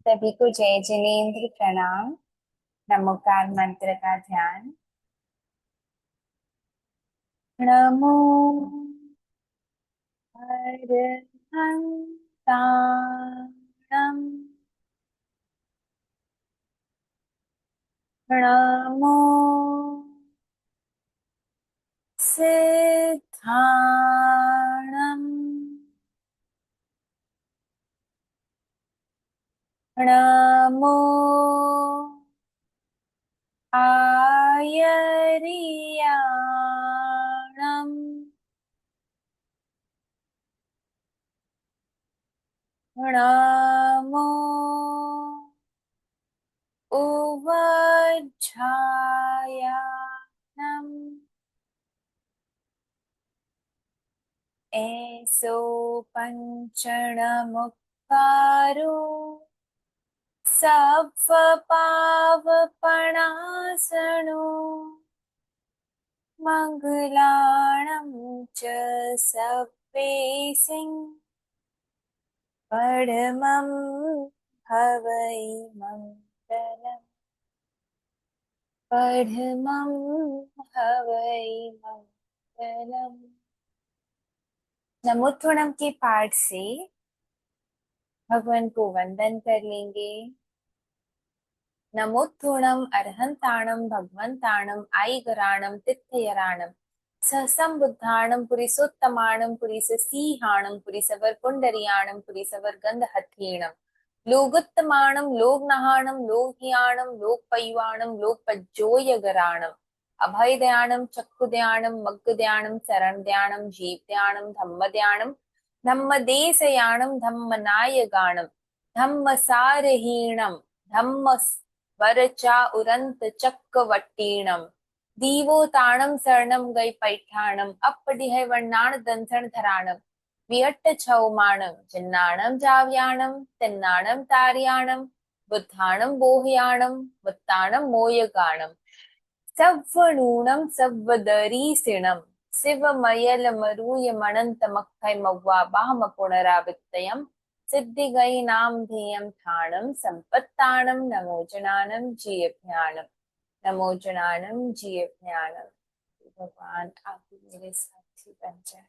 सभी को जय जिनेन्द्र प्रणाम। नमोकार मंत्र का ध्यान। नमो अरहन्ताणं। नमो सिद्धाणं। नमो आयर्याणम्। नमो उवज्झायानम्। ऐसो पंचणमुक्तारो सप्पपावपणासनो मंगलाणं च सप्पेसिं परमं हवै मंगलम्। परमं हवै मंगलम्। नमोत्थोणम के पाठ से भगवान को वंदन कर लेंगे। नमोत्थोणम अर्हंताणम भगवंताणम आईगराणम तिथयराणम सहसम बुद्धाणम पुरिसोत्तमाणम पुरिससीहाणम पुरिसवर पुंडरियाणम पुरिसवर गंधहथीणम लोगुत्तमाणम लोकनहाणम लोकहियाणम लोकपयुवाणम लोकपज्जोयगराणम अभयदयाणम चक्षुदयाणम मग्गदयाणम शरणदयाणम जीवदयाणम धम्मदयाणम धम्मदेशयाणम धम्मनायगाणम धम्मसारहीणम धम्म वरचा उरंत चक्रवट्टीणम दीवोताणम शरणम गई पैठाणम अपडिह वर्णाण दंसण धराणम वियट्ट छौमाणम जिन्नाणम जाव्याणम तिन्नाणम तार्याणम बुद्धाणम बोह्याणम मुत्ताणम मोयगाणम सव्वनूणम सव्वदरीसिणम शिवमयल मरूय मणंत मक्खै मव्वा बाहम पुनरावित्तयम सिद्धिगई नाम ध्येयम ठाणम संपत्ताणम नमोजनानम जीयभ्याणम नमोजनानम जीयभ्याणम। भगवान आप भी मेरे साथी बन जाए।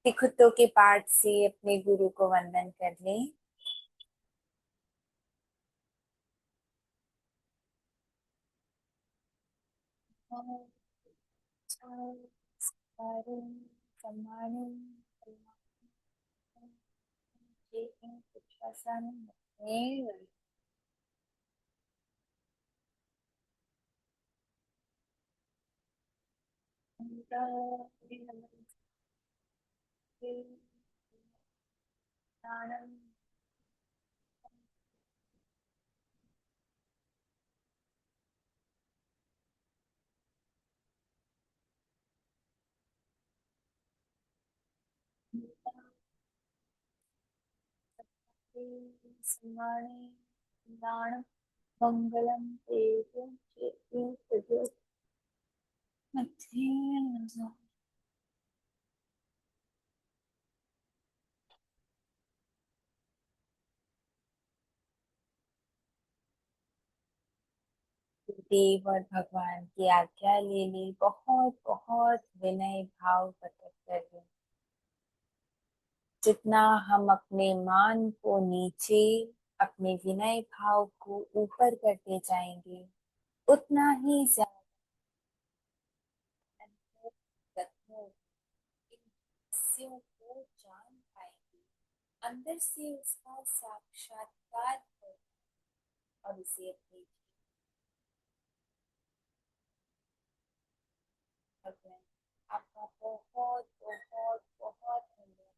तिखुतों के पाठ से अपने गुरु को वंदन कर ले। मंगलम देव और भगवान की आज्ञा ले ली। बहुत बहुत विनय भाव प्रकट कर ले। जितना हम अपने मान को नीचे, अपने विनय भाव को ऊपर करते जाएंगे, उतना ही ज्यादा तत्वों इन रहस्यों को जान पाएंगे, अंदर से उसका साक्षात्कार कर और उसे अपने भगवान आपका बहुत बहुत बहुत धन्यवाद।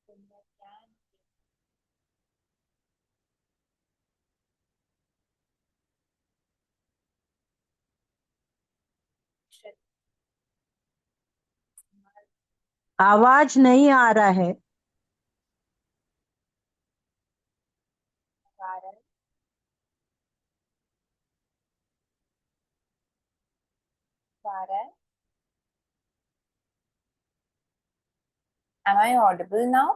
सुंदर ज्ञान के आवाज नहीं आ रहा है। कारण कारण Am I audible now?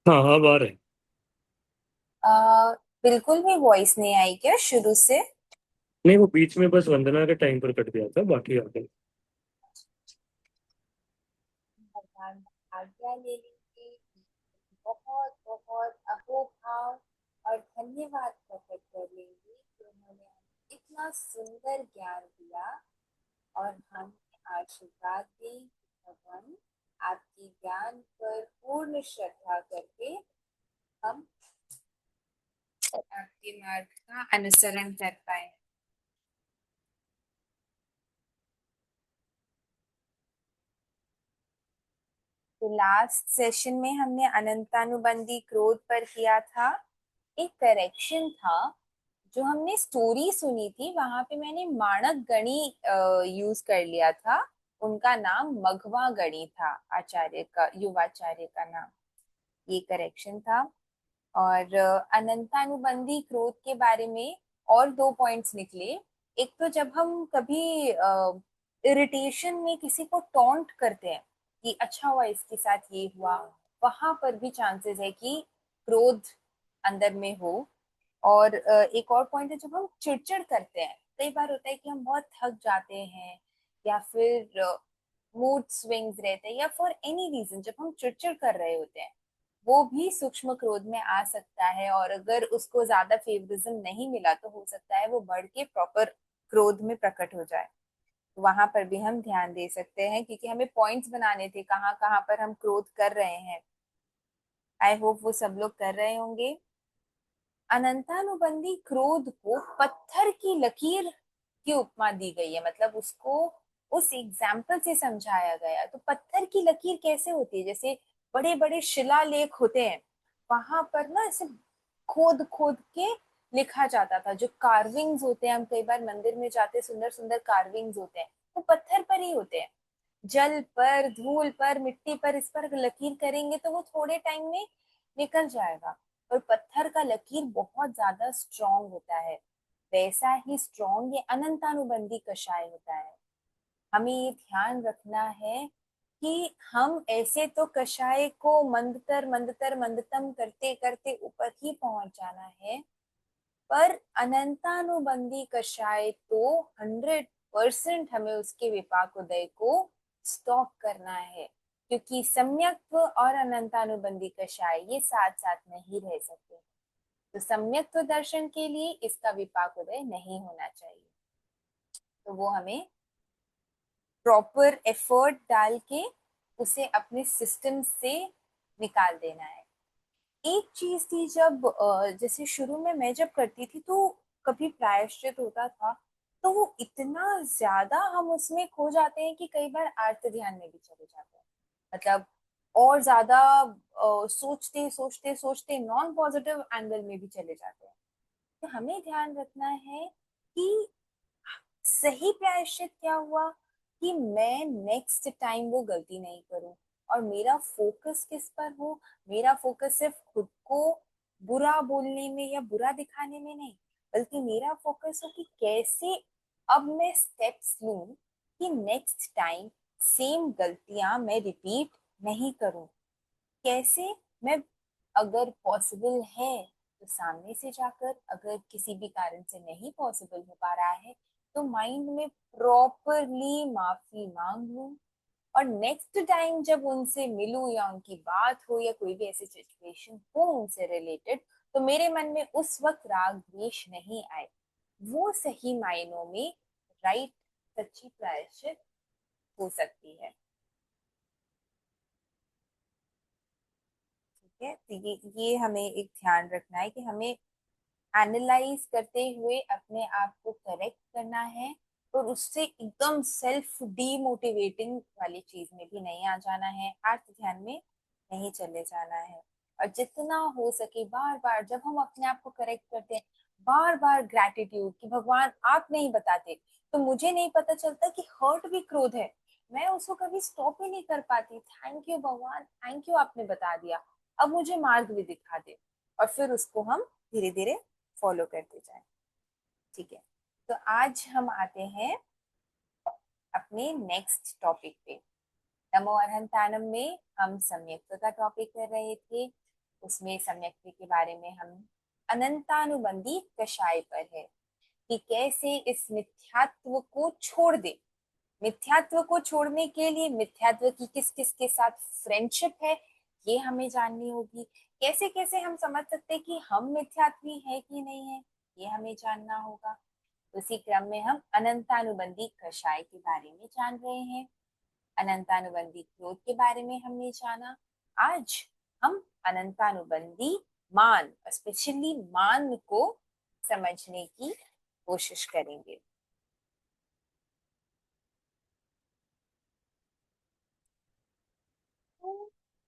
हाँ, अब आ रहे हैं। आ, बिल्कुल भी वॉइस नहीं आई क्या शुरू से? नहीं, वो बीच में बस वंदना के टाइम पर कट गया था, बाकी आ गए। भगवान आज्ञा ले लीजिए। बहुत बहुत अहोभाव और धन्यवाद प्रकट कर लेंगे कि उन्होंने हमें इतना सुंदर ज्ञान दिया और हम आशीर्वाद दें कि भगवान आपकी ज्ञान पर पूर्ण श्रद्धा करके हम आपके मार्ग का अनुसरण कर पाए। तो लास्ट सेशन में हमने अनंतानुबंधी क्रोध पर किया था। एक करेक्शन था, जो हमने स्टोरी सुनी थी वहां पे मैंने माणक गणी यूज कर लिया था। उनका नाम मघवा गणी था, आचार्य का, युवाचार्य का नाम। ये करेक्शन था। और अनंतानुबंधी क्रोध के बारे में और दो पॉइंट्स निकले। एक तो जब हम कभी इरिटेशन में किसी को टॉन्ट करते हैं कि अच्छा हुआ इसके साथ ये हुआ, वहां पर भी चांसेस है कि क्रोध अंदर में हो। और एक और पॉइंट है, जब हम चिड़चिड़ करते हैं, कई बार होता है कि हम बहुत थक जाते हैं या फिर मूड स्विंग्स रहते हैं या फॉर एनी रीजन जब हम चिड़चिड़ कर रहे होते हैं, वो भी सूक्ष्म क्रोध में आ सकता है। और अगर उसको ज्यादा फेवरिज्म नहीं मिला तो हो सकता है वो बढ़ के प्रॉपर क्रोध में प्रकट हो जाए। तो वहां पर भी हम ध्यान दे सकते हैं, क्योंकि हमें पॉइंट्स बनाने थे कहाँ कहाँ पर हम क्रोध कर रहे हैं। आई होप वो सब लोग कर रहे होंगे। अनंतानुबंधी क्रोध को पत्थर की लकीर की उपमा दी गई है, मतलब उसको उस एग्जाम्पल से समझाया गया। तो पत्थर की लकीर कैसे होती है? जैसे बड़े बड़े शिलालेख होते हैं, वहां पर ना ऐसे खोद खोद के लिखा जाता था। जो कार्विंग्स होते हैं, हम कई बार मंदिर में जाते, सुंदर सुंदर कार्विंग्स होते हैं, वो पत्थर पर ही होते हैं। जल पर, धूल पर, मिट्टी पर इस पर लकीर करेंगे तो वो थोड़े टाइम में निकल जाएगा। और पत्थर का लकीर बहुत ज्यादा स्ट्रांग होता है। वैसा ही स्ट्रांग ये अनंतानुबंधी कषाय होता है। हमें ये ध्यान रखना है कि हम ऐसे तो कषाय को मंदतर मंदतर मंदतम करते करते ऊपर ही पहुंच जाना है, पर अनंतानुबंधी कषाय तो 100% हमें उसके विपाक उदय को स्टॉप करना है। क्योंकि सम्यक्त्व और अनंतानुबंधी कषाय ये साथ साथ नहीं रह सकते। तो सम्यक्त्व दर्शन के लिए इसका विपाक उदय नहीं होना चाहिए। तो वो हमें प्रॉपर एफर्ट डाल के उसे अपने सिस्टम से निकाल देना है। एक चीज थी, जब जैसे शुरू में मैं जब करती थी तो कभी प्रायश्चित होता था, तो वो इतना ज्यादा हम उसमें खो जाते हैं कि कई बार आर्त ध्यान में भी चले जाते हैं। मतलब और ज्यादा सोचते सोचते सोचते नॉन पॉजिटिव एंगल में भी चले जाते हैं। तो हमें ध्यान रखना है कि सही प्रायश्चित क्या हुआ, कि मैं नेक्स्ट टाइम वो गलती नहीं करूं। और मेरा फोकस किस पर हो? मेरा फोकस सिर्फ खुद को बुरा बोलने में या बुरा दिखाने में नहीं, बल्कि मेरा फोकस हो कि कैसे अब मैं स्टेप्स लूं कि नेक्स्ट टाइम सेम गलतियां मैं रिपीट नहीं करूं। कैसे? मैं, अगर पॉसिबल है तो सामने से जाकर, अगर किसी भी कारण से नहीं पॉसिबल हो पा रहा है तो माइंड में प्रॉपरली माफी मांग लूं। और नेक्स्ट टाइम जब उनसे मिलूं या उनकी बात हो या कोई भी ऐसी सिचुएशन हो उनसे रिलेटेड, तो मेरे मन में उस वक्त राग द्वेष नहीं आए। वो सही मायनों में राइट, सच्ची प्रायश्चित हो सकती है। ठीक है, तो ये हमें एक ध्यान रखना है कि हमें एनालाइज करते हुए अपने आप को करेक्ट करना है। और उससे एकदम सेल्फ डीमोटिवेटिंग वाली चीज में भी नहीं आ जाना है, आर्थ ध्यान में नहीं चले जाना है। और जितना हो सके बार बार जब हम अपने आप को करेक्ट करते हैं, बार बार ग्रैटिट्यूड कि भगवान आप नहीं बताते तो मुझे नहीं पता चलता कि हर्ट भी क्रोध है, मैं उसको कभी स्टॉप ही नहीं कर पाती। थैंक यू भगवान, थैंक यू आपने बता दिया, अब मुझे मार्ग भी दिखा दे। और फिर उसको हम धीरे धीरे फॉलो करते जाएं। ठीक है, तो आज हम आते हैं अपने नेक्स्ट टॉपिक पे। नमो अरहंतानम में हम सम्यक्त्व का टॉपिक कर रहे थे। उसमें सम्यक्त्व के बारे में हम अनंतानुबंधी कषाय पर है कि कैसे इस मिथ्यात्व को छोड़ दे। मिथ्यात्व को छोड़ने के लिए मिथ्यात्व की किस किस के साथ फ्रेंडशिप है ये हमें जाननी होगी। कैसे कैसे हम समझ सकते हैं कि हम मिथ्यात्वी है कि नहीं है, ये हमें जानना होगा। उसी क्रम में हम अनंतानुबंधी कषाय के बारे में जान रहे हैं। अनंतानुबंधी क्रोध के बारे में हमने जाना। आज हम अनंतानुबंधी मान, स्पेशली मान को समझने की कोशिश करेंगे।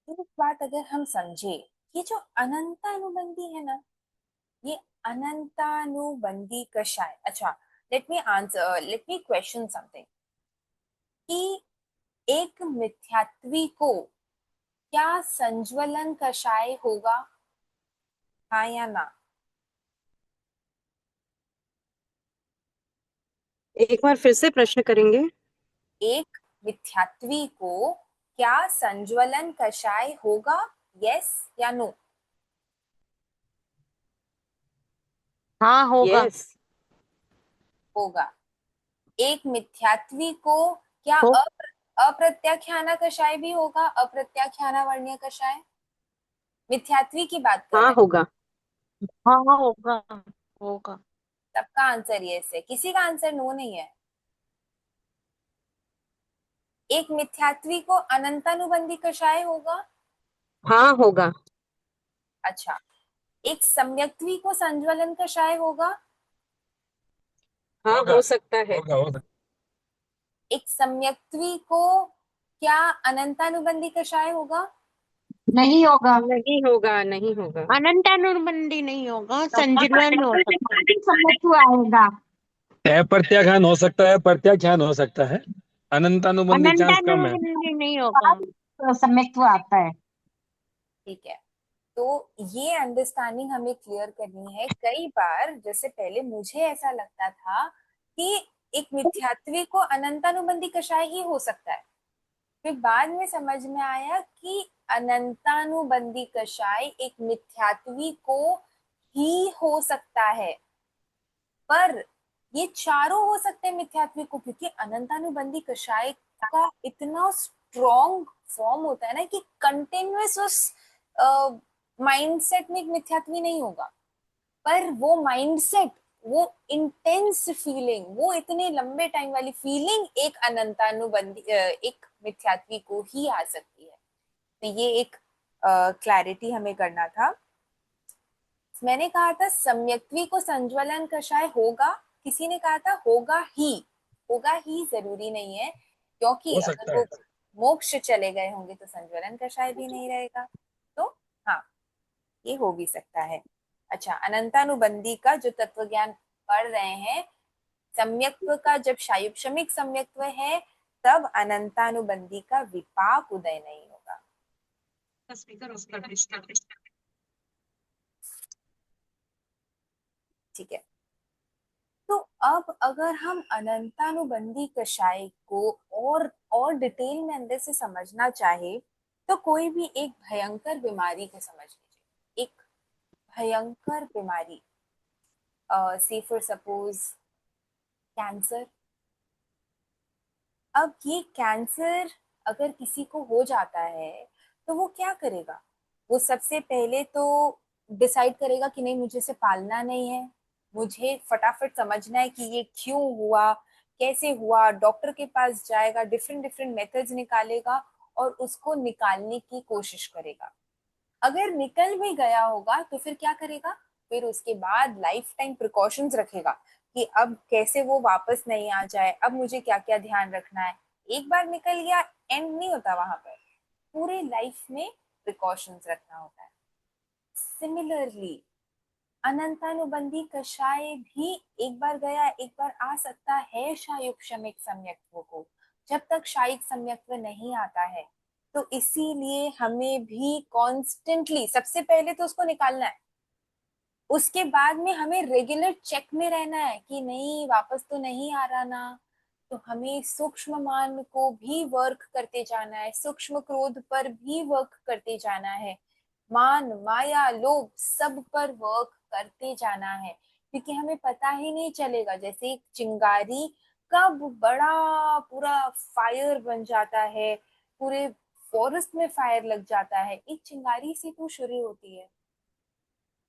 तो एक बात अगर हम समझे, ये जो अनंतानुबंधी है ना, ये अनंतानुबंधी कषाय, अच्छा लेट मी क्वेश्चन समथिंग कि एक मिथ्यात्वी को क्या संज्वलन कषाय होगा, हाँ या ना? एक बार फिर से प्रश्न करेंगे। एक मिथ्यात्वी को क्या संज्वलन कषाय होगा, यस या नो? हाँ होगा। यस। होगा। एक मिथ्यात्वी को क्या हो अप्रत्याख्याना कषाय भी होगा, अप्रत्याख्याना वर्ण्य कषाय? मिथ्यात्वी की बात कर रहे हाँ हैं। होगा। हाँ होगा। होगा। सबका आंसर यस है, किसी का आंसर नो नहीं है। एक मिथ्यात्वी को अनंतानुबंधी कषाय होगा। हाँ होगा। अच्छा, एक सम्यक्त्वी को संज्वलन कषाय होगा। हाँ हो सकता है। एक सम्यक्त्वी को क्या अनंतानुबंधी कषाय होगा? नहीं होगा। नहीं होगा, नहीं होगा। अनंतानुबंधी नहीं होगा, संजुलन हो सकता है। समझ तो आएगा। अप्रत्याख्यान हो सकता है, प्रत्याख्यान हो सकता है। अनंतानुबंधी चांस कम है। अनंतानुबंधी नहीं होगा। तो सम्यक्त्व आता है। ठीक है, तो ये अंडरस्टैंडिंग हमें क्लियर करनी है। कई बार जैसे पहले मुझे ऐसा लगता था कि एक मिथ्यात्वी को अनंतानुबंधी कषाय ही हो सकता है, फिर बाद में समझ में आया कि अनंतानुबंधी कषाय एक मिथ्यात्वी को ही हो सकता है। पर ये चारों हो सकते हैं मिथ्यात्वी को, क्योंकि अनंतानुबंधी कषाय का इतना स्ट्रॉन्ग फॉर्म होता है ना कि कंटिन्यूअस उस माइंडसेट में एक मिथ्यात्वी नहीं होगा। पर वो माइंडसेट, वो इंटेंस फीलिंग, वो इतने लंबे टाइम वाली फीलिंग एक अनंतानुबंधी एक मिथ्यात्वी को ही आ सकती है। तो ये एक क्लैरिटी हमें करना था। मैंने कहा था सम्यक्त्वी को संज्वलन कषाय होगा, किसी ने कहा था होगा ही। होगा ही जरूरी नहीं है, क्योंकि हो अगर सकता है। वो मोक्ष चले गए होंगे तो संज्वलन कषाय भी नहीं रहेगा। तो हाँ, ये हो भी सकता है। अच्छा, अनंतानुबंधी का जो तत्व ज्ञान पढ़ रहे हैं, सम्यक्त्व का जब शायुपशमिक सम्यक्त्व है तब अनंतानुबंधी का विपाक उदय नहीं होगा। ठीक है, तो अब अगर हम अनंतानुबंधी कषाय को और डिटेल में अंदर से समझना चाहे तो कोई भी एक भयंकर बीमारी को समझ लीजिए। एक भयंकर बीमारी, सी फॉर सपोज कैंसर। अब ये कैंसर अगर किसी को हो जाता है तो वो क्या करेगा? वो सबसे पहले तो डिसाइड करेगा कि नहीं, मुझे इसे पालना नहीं है, मुझे फटाफट समझना है कि ये क्यों हुआ, कैसे हुआ। डॉक्टर के पास जाएगा, डिफरेंट डिफरेंट मेथड्स निकालेगा और उसको निकालने की कोशिश करेगा। अगर निकल भी गया होगा तो फिर क्या करेगा? फिर उसके बाद लाइफ टाइम प्रिकॉशंस रखेगा कि अब कैसे वो वापस नहीं आ जाए, अब मुझे क्या क्या ध्यान रखना है। एक बार निकल गया, एंड नहीं होता वहां पर, पूरे लाइफ में प्रिकॉशंस रखना होता है। सिमिलरली अनंतानुबंधी कषाय भी एक बार गया एक बार आ सकता है शायुक शमिक सम्यक्त्व को, जब तक शायिक सम्यक्त्व नहीं आता है। तो इसीलिए हमें भी कॉन्स्टेंटली सबसे पहले तो उसको निकालना है, उसके बाद में हमें रेगुलर चेक में रहना है कि नहीं वापस तो नहीं आ रहा ना। तो हमें सूक्ष्म मान को भी वर्क करते जाना है, सूक्ष्म क्रोध पर भी वर्क करते जाना है। मान, माया, लोभ सब पर वर्क करते जाना है, क्योंकि हमें पता ही नहीं चलेगा। जैसे एक चिंगारी कब बड़ा पूरा फायर बन जाता है, पूरे फॉरेस्ट में फायर लग जाता है, एक चिंगारी से तो शुरू होती है।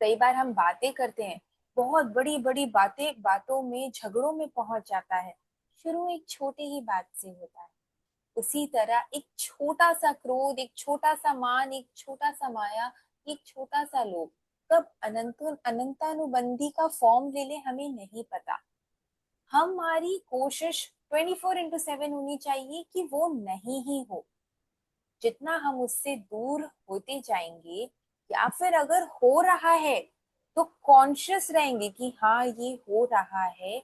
कई बार हम बातें करते हैं, बहुत बड़ी बड़ी बातें, बातों में झगड़ों में पहुंच जाता है, शुरू एक छोटे ही बात से होता है। उसी तरह एक छोटा सा क्रोध, एक छोटा सा मान, एक छोटा सा माया, एक छोटा सा लोभ कब अनंतानुबंधी का फॉर्म ले ले हमें नहीं पता। हमारी कोशिश 24/7 होनी चाहिए कि वो नहीं ही हो। जितना हम उससे दूर होते जाएंगे, या फिर अगर हो रहा है तो कॉन्शियस रहेंगे कि हाँ ये हो रहा है,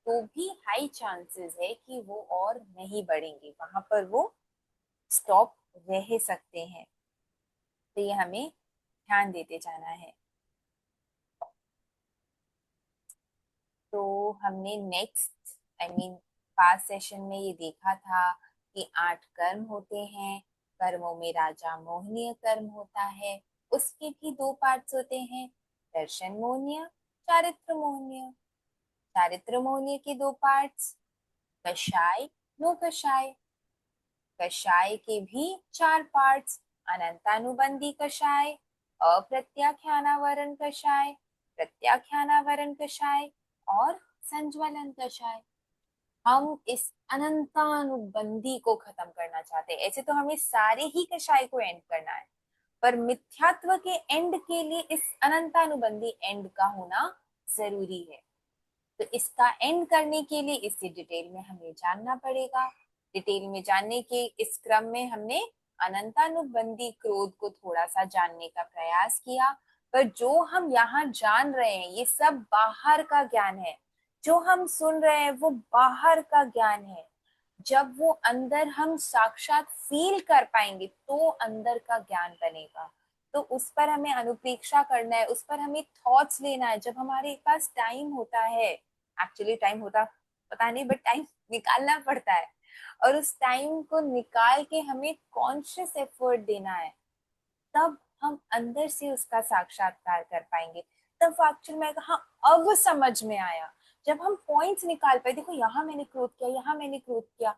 तो भी हाई चांसेस है कि वो और नहीं बढ़ेंगे, वहां पर वो स्टॉप रह सकते हैं। तो ये हमें ध्यान देते जाना है। तो हमने नेक्स्ट पास्ट सेशन में ये देखा था कि 8 कर्म होते हैं। कर्मों में राजा मोहनीय कर्म होता है, उसके भी 2 पार्ट्स होते हैं, दर्शन मोहनीय, चारित्र मोहनीय। चारित्र मोहनीय के 2 पार्ट्स, कषाय, नो कषाय। कषाय के भी 4 पार्ट्स, अनंतानुबंधी कषाय, अप्रत्याख्यानावरण कषाय, प्रत्याख्यानावरण कषाय और संज्वलन कषाय। हम इस अनंतानुबंधी को खत्म करना चाहते हैं। ऐसे तो हमें सारे ही कषाय को एंड करना है, पर मिथ्यात्व के एंड के लिए इस अनंतानुबंधी एंड का होना जरूरी है। तो इसका एंड करने के लिए इसे डिटेल में हमें जानना पड़ेगा। डिटेल में जानने के इस क्रम में हमने अनंतानुबंधी क्रोध को थोड़ा सा जानने का प्रयास किया, पर जो हम यहाँ जान रहे हैं ये सब बाहर का ज्ञान है। जो हम सुन रहे हैं वो बाहर का ज्ञान है। जब वो अंदर हम साक्षात फील कर पाएंगे तो अंदर का ज्ञान बनेगा। तो उस पर हमें अनुप्रेक्षा करना है, उस पर हमें थॉट्स लेना है। जब हमारे पास टाइम होता है, एक्चुअली टाइम होता पता नहीं, बट टाइम निकालना पड़ता है, और उस टाइम को निकाल के हमें कॉन्शियस एफर्ट देना है, तब हम अंदर से उसका साक्षात्कार कर पाएंगे। तब एक्चुअल में हाँ अब समझ में आया, जब हम पॉइंट्स निकाल पाए, देखो यहाँ मैंने क्रोध किया, यहाँ मैंने क्रोध किया,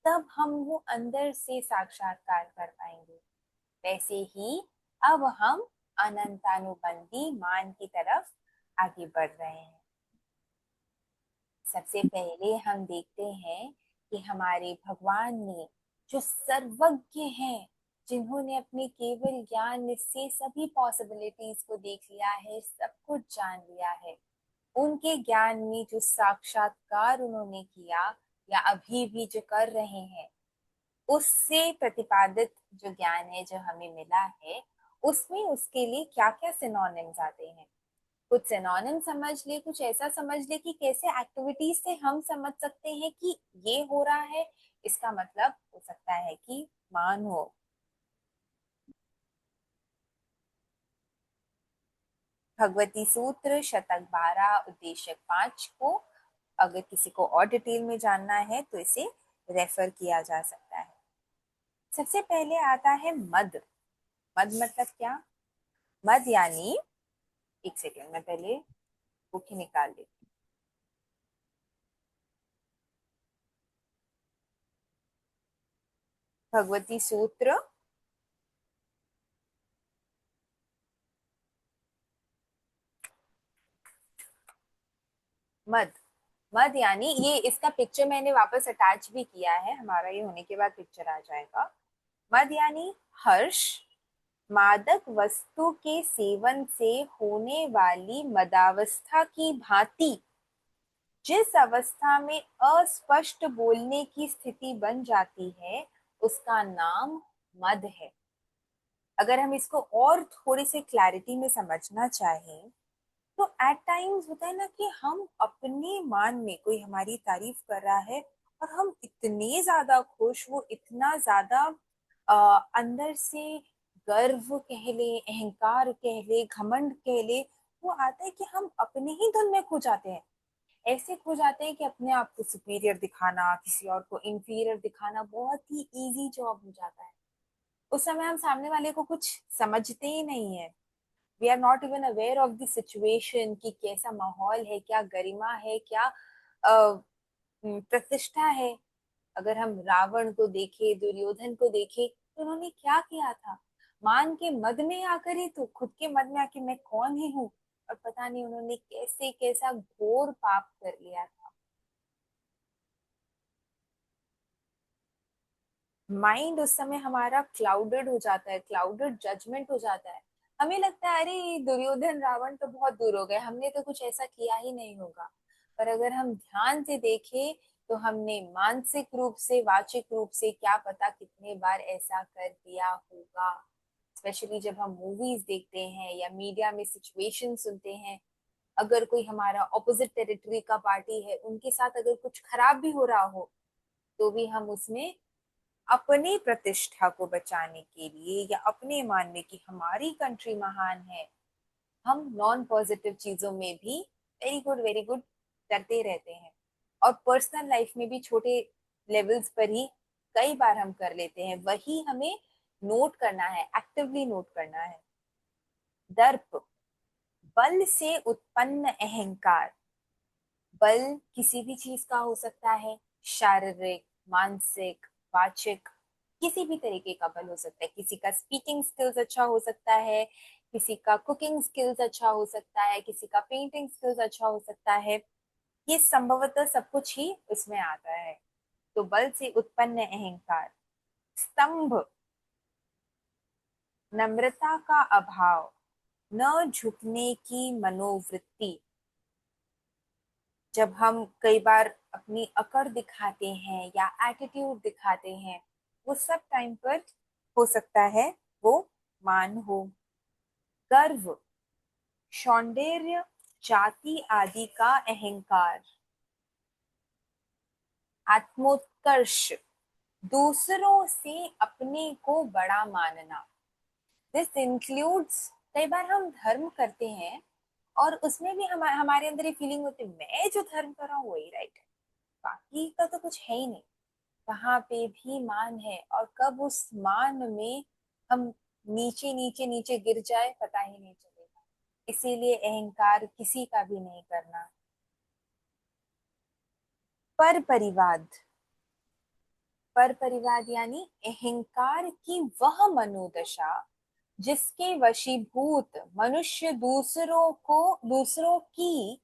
तब हम वो अंदर से साक्षात्कार कर पाएंगे। वैसे ही अब हम अनंतानुबंधी मान की तरफ आगे बढ़ रहे हैं। सबसे पहले हम देखते हैं कि हमारे भगवान ने, जो सर्वज्ञ हैं, जिन्होंने अपने केवल ज्ञान से सभी पॉसिबिलिटीज को देख लिया है, सब कुछ जान लिया है, उनके ज्ञान में जो साक्षात्कार उन्होंने किया या अभी भी जो कर रहे हैं, उससे प्रतिपादित जो ज्ञान है जो हमें मिला है, उसमें उसके लिए क्या क्या सिनोनिम्स आते हैं। कुछ सिनोनिम समझ ले, कुछ ऐसा समझ ले कि कैसे एक्टिविटीज से हम समझ सकते हैं कि ये हो रहा है। इसका मतलब हो सकता है कि मान हो, भगवती सूत्र शतक 12 उद्देश्य 5 को अगर किसी को और डिटेल में जानना है तो इसे रेफर किया जा सकता है। सबसे पहले आता है मद। मद मतलब क्या? मद यानी, एक सेकेंड में पहले बुक ही निकाल लेती। भगवती सूत्र मद। मद यानी, ये इसका पिक्चर मैंने वापस अटैच भी किया है, हमारा ये होने के बाद पिक्चर आ जाएगा। मद यानी हर्ष, मादक वस्तु के सेवन से होने वाली मदावस्था की भांति जिस अवस्था में अस्पष्ट बोलने की स्थिति बन जाती है, उसका नाम मद है। अगर हम इसको और थोड़ी सी क्लैरिटी में समझना चाहें, तो एट टाइम्स होता है ना कि हम अपने मान में, कोई हमारी तारीफ कर रहा है और हम इतने ज्यादा खुश, वो इतना ज्यादा अंदर से गर्व कह ले, अहंकार कह ले, घमंड कह ले, वो आता है कि हम अपने ही धुन में खो जाते हैं। ऐसे खो जाते हैं कि अपने आप को सुपीरियर दिखाना, किसी और को इंफीरियर दिखाना बहुत ही इजी जॉब हो जाता है। उस समय हम सामने वाले को कुछ समझते ही नहीं है। We are not even aware of the situation कि कैसा माहौल है, क्या गरिमा है, क्या प्रतिष्ठा है। अगर हम रावण को देखे, दुर्योधन को देखे, तो उन्होंने क्या किया था? मान के मद में आकर ही, तो खुद के मद में आके मैं कौन ही हूँ, और पता नहीं उन्होंने कैसे कैसा घोर पाप कर लिया था। माइंड उस समय हमारा क्लाउडेड हो जाता है, क्लाउडेड जजमेंट हो जाता है। हमें लगता है अरे दुर्योधन रावण तो बहुत दूर हो गए, हमने तो कुछ ऐसा किया ही नहीं होगा। पर अगर हम ध्यान से देखें तो हमने मानसिक रूप से, वाचिक रूप से, क्या पता कितने बार ऐसा कर दिया होगा। स्पेशली जब हम मूवीज देखते हैं या मीडिया में सिचुएशन सुनते हैं, अगर कोई हमारा ऑपोजिट टेरिटरी का पार्टी है, उनके साथ अगर कुछ खराब भी हो रहा हो, तो भी हम उसमें अपनी प्रतिष्ठा को बचाने के लिए या अपने मानने की हमारी कंट्री महान है, हम नॉन पॉजिटिव चीजों में भी वेरी गुड करते रहते हैं। और पर्सनल लाइफ में भी छोटे लेवल्स पर ही कई बार हम कर लेते हैं। वही हमें नोट करना है, एक्टिवली नोट करना है। दर्प, बल से उत्पन्न अहंकार। बल किसी भी चीज का हो सकता है, शारीरिक, मानसिक, वाचिक, किसी भी तरीके का बल हो सकता है। किसी का स्पीकिंग स्किल्स अच्छा हो सकता है, किसी का कुकिंग स्किल्स अच्छा हो सकता है, किसी का पेंटिंग स्किल्स अच्छा हो सकता है। ये संभवतः सब कुछ ही उसमें आता है। तो बल से उत्पन्न अहंकार। स्तंभ, नम्रता का अभाव, न झुकने की मनोवृत्ति। जब हम कई बार अपनी अकड़ दिखाते हैं या एटीट्यूड दिखाते हैं, वो सब टाइम पर हो सकता है वो मान हो। गर्व, सौंदर्य, जाति आदि का अहंकार। आत्मोत्कर्ष, दूसरों से अपने को बड़ा मानना। दिस इंक्लूड्स, कई बार हम धर्म करते हैं और उसमें भी हमारे अंदर ये फीलिंग होती है मैं जो धर्म कर रहा हूँ वही राइट है, बाकी का तो कुछ है ही नहीं। वहां पे भी मान है, और कब उस मान में हम नीचे नीचे नीचे गिर जाए पता ही नहीं चलेगा। इसीलिए अहंकार किसी का भी नहीं करना। पर परिवाद, पर परिवाद यानी अहंकार की वह मनोदशा जिसके वशीभूत मनुष्य दूसरों की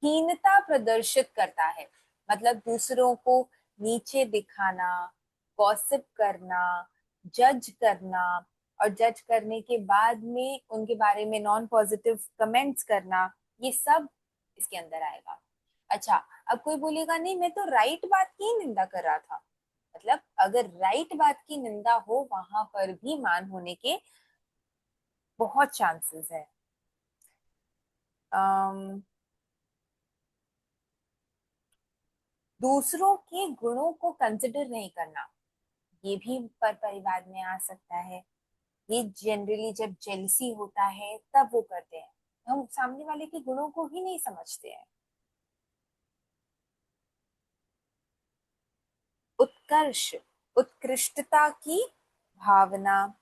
हीनता प्रदर्शित करता है। मतलब दूसरों को नीचे दिखाना, गॉसिप करना, जज करना, और जज करने के बाद में उनके बारे में नॉन पॉजिटिव कमेंट्स करना, ये सब इसके अंदर आएगा। अच्छा, अब कोई बोलेगा नहीं मैं तो राइट बात की निंदा कर रहा था। मतलब अगर राइट बात की निंदा हो, वहां पर भी मान होने के बहुत चांसेस है। अम, दूसरों के गुणों को कंसिडर नहीं करना, ये भी पर परिवार में आ सकता है। ये जनरली जब जेलसी होता है तब वो करते हैं, हम सामने वाले के गुणों को ही नहीं समझते हैं। उत्कर्ष, उत्कृष्टता की भावना,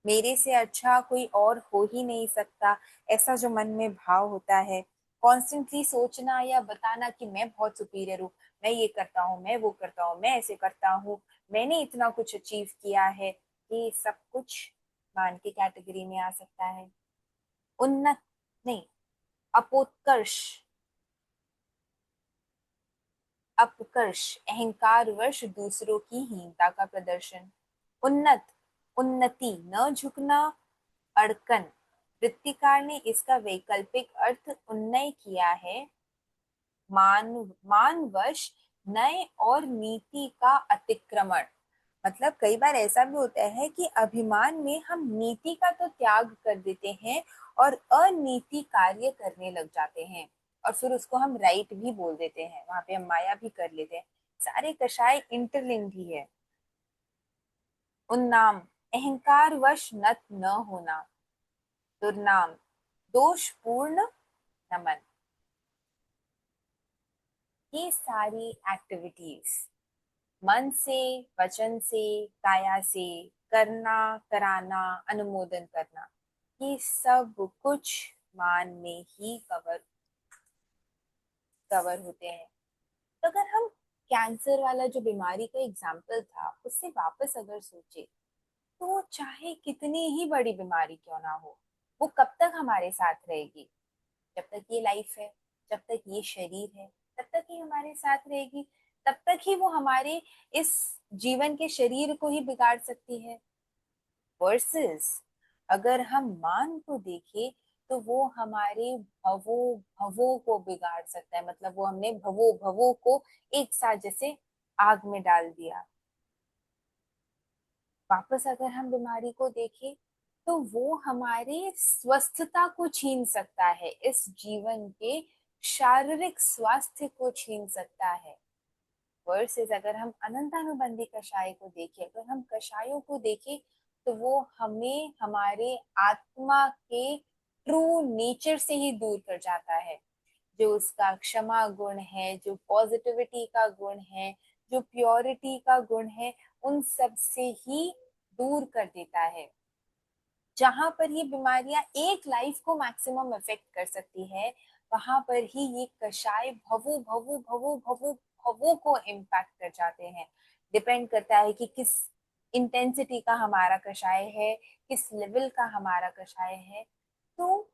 मेरे से अच्छा कोई और हो ही नहीं सकता, ऐसा जो मन में भाव होता है। कॉन्स्टेंटली सोचना या बताना कि मैं बहुत सुपीरियर हूँ, मैं ये करता हूँ, मैं वो करता हूँ, मैं ऐसे करता हूँ, मैंने इतना कुछ अचीव किया है, ये सब कुछ मान की कैटेगरी में आ सकता है। उन्नत नहीं, अपोत्कर्ष, अपकर्ष, अहंकार वश दूसरों की हीनता का प्रदर्शन। उन्नत, उन्नति, न झुकना, अड़कन। वृत्तिकार ने इसका वैकल्पिक अर्थ उन्नय किया है, मान, मानवश नय और नीति का अतिक्रमण। मतलब कई बार ऐसा भी होता है कि अभिमान में हम नीति का तो त्याग कर देते हैं और अनीति कार्य करने लग जाते हैं, और फिर उसको हम राइट भी बोल देते हैं, वहां पे हम माया भी कर लेते हैं। सारे कषाय इंटरलिंक्ड ही है। उन्नाम, अहंकार वश नत न होना। दुर्नाम, दोषपूर्ण नमन। ये सारी एक्टिविटीज मन से, वचन से, काया से करना, कराना, अनुमोदन करना, ये सब कुछ मान में ही कवर होते हैं। तो अगर हम कैंसर वाला जो बीमारी का एग्जाम्पल था उससे वापस अगर सोचे, तो चाहे कितनी ही बड़ी बीमारी क्यों ना हो, वो कब तक हमारे साथ रहेगी? जब तक ये लाइफ है, जब तक ये शरीर है, तब तक ही हमारे साथ रहेगी। तब तक ही वो हमारे इस जीवन के शरीर को ही बिगाड़ सकती है। वर्सेस अगर हम मान को देखें, तो वो हमारे भवो भवो को बिगाड़ सकता है। मतलब वो हमने भवो भवो को एक साथ जैसे आग में डाल दिया। वापस अगर हम बीमारी को देखें, तो वो हमारे स्वस्थता को छीन सकता है, इस जीवन के शारीरिक स्वास्थ्य को छीन सकता है। वर्सेस अगर हम अनंतानुबंधी कषाय को देखें, अगर हम कषायों को देखें, तो वो हमें हमारे आत्मा के ट्रू नेचर से ही दूर कर जाता है। जो उसका क्षमा गुण है, जो पॉजिटिविटी का गुण है, जो प्योरिटी का गुण है, उन सब से ही दूर कर देता है। जहां पर ये बीमारियां एक लाइफ को मैक्सिमम इफेक्ट कर सकती है, वहां पर ही ये कषाय भवो भवो भवो भवो भवो को इम्पैक्ट कर जाते हैं। डिपेंड करता है कि किस इंटेंसिटी का हमारा कषाय है, किस लेवल का हमारा कषाय है। तो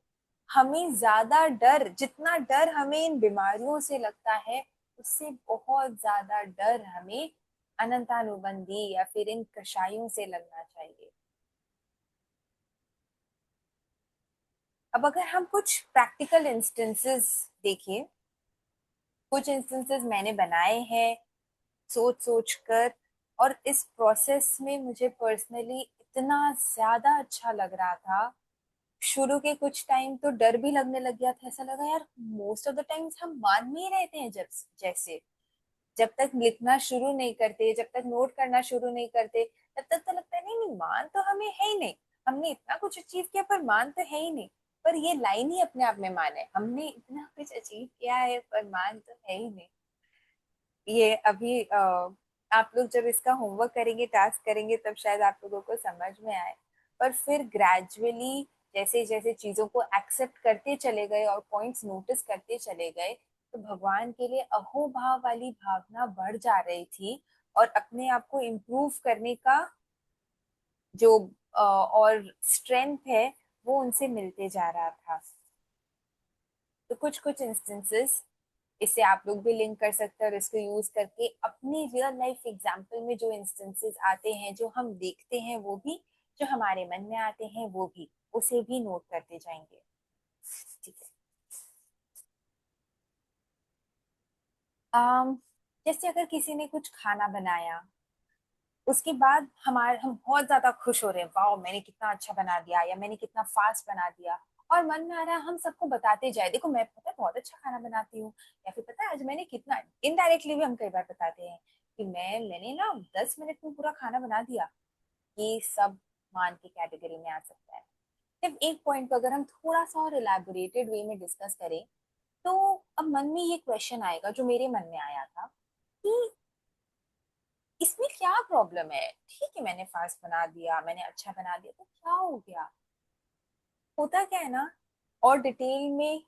हमें ज्यादा डर, जितना डर हमें इन बीमारियों से लगता है, उससे बहुत ज्यादा डर हमें अनंतानुबंधी या फिर इन कषायों से लगना चाहिए। अब अगर हम कुछ प्रैक्टिकल इंस्टेंसेस देखें, कुछ इंस्टेंसेस मैंने बनाए हैं सोच सोच कर, और इस प्रोसेस में मुझे पर्सनली इतना ज्यादा अच्छा लग रहा था। शुरू के कुछ टाइम तो डर भी लगने लग गया था, ऐसा लगा यार मोस्ट ऑफ द टाइम्स हम मान में ही रहते हैं। जब जैसे जब तक लिखना शुरू नहीं करते, जब तक नोट करना शुरू नहीं करते, तब तक तो लगता है नहीं नहीं, मान तो हमें है ही नहीं। हमने इतना कुछ अचीव किया पर मान तो है ही नहीं। पर ये लाइन ही अपने आप में मान है, हमने इतना कुछ अचीव किया है पर मान तो है ही नहीं। ये अभी आप लोग जब इसका होमवर्क करेंगे, टास्क करेंगे, तब शायद आप लोगों को समझ में आए। पर फिर ग्रेजुअली जैसे जैसे चीजों को एक्सेप्ट करते चले गए और पॉइंट्स नोटिस करते चले गए, तो भगवान के लिए अहोभाव वाली भावना बढ़ जा रही थी। और अपने आप को इम्प्रूव करने का जो और स्ट्रेंथ है, वो उनसे मिलते जा रहा था। तो कुछ कुछ इंस्टेंसेस इसे आप लोग भी लिंक कर सकते हैं, और इसको यूज करके अपनी रियल लाइफ एग्जांपल में जो इंस्टेंसेस आते हैं, जो हम देखते हैं वो भी, जो हमारे मन में आते हैं वो भी, उसे भी नोट करते जाएंगे। ठीक है। um, जैसे अगर किसी ने कुछ खाना बनाया, उसके बाद हम बहुत ज्यादा खुश हो रहे हैं, वाह मैंने कितना अच्छा बना दिया, या मैंने कितना फास्ट बना दिया। और मन में आ रहा है हम सबको बताते जाए, देखो मैं पता है बहुत अच्छा खाना बनाती हूँ, या फिर पता है आज मैंने कितना। इनडायरेक्टली भी हम कई बार बताते हैं कि मैंने ना 10 मिनट में पूरा खाना बना दिया। ये सब मान की कैटेगरी में आ सकता है। सिर्फ एक पॉइंट को अगर हम थोड़ा सा और इलेबोरेटेड वे में डिस्कस करें, तो अब मन में ये क्वेश्चन आएगा जो मेरे मन में आया था कि इसमें क्या प्रॉब्लम है? ठीक है मैंने फास्ट बना दिया, मैंने अच्छा बना दिया, तो क्या हो गया? होता क्या है ना, और डिटेल में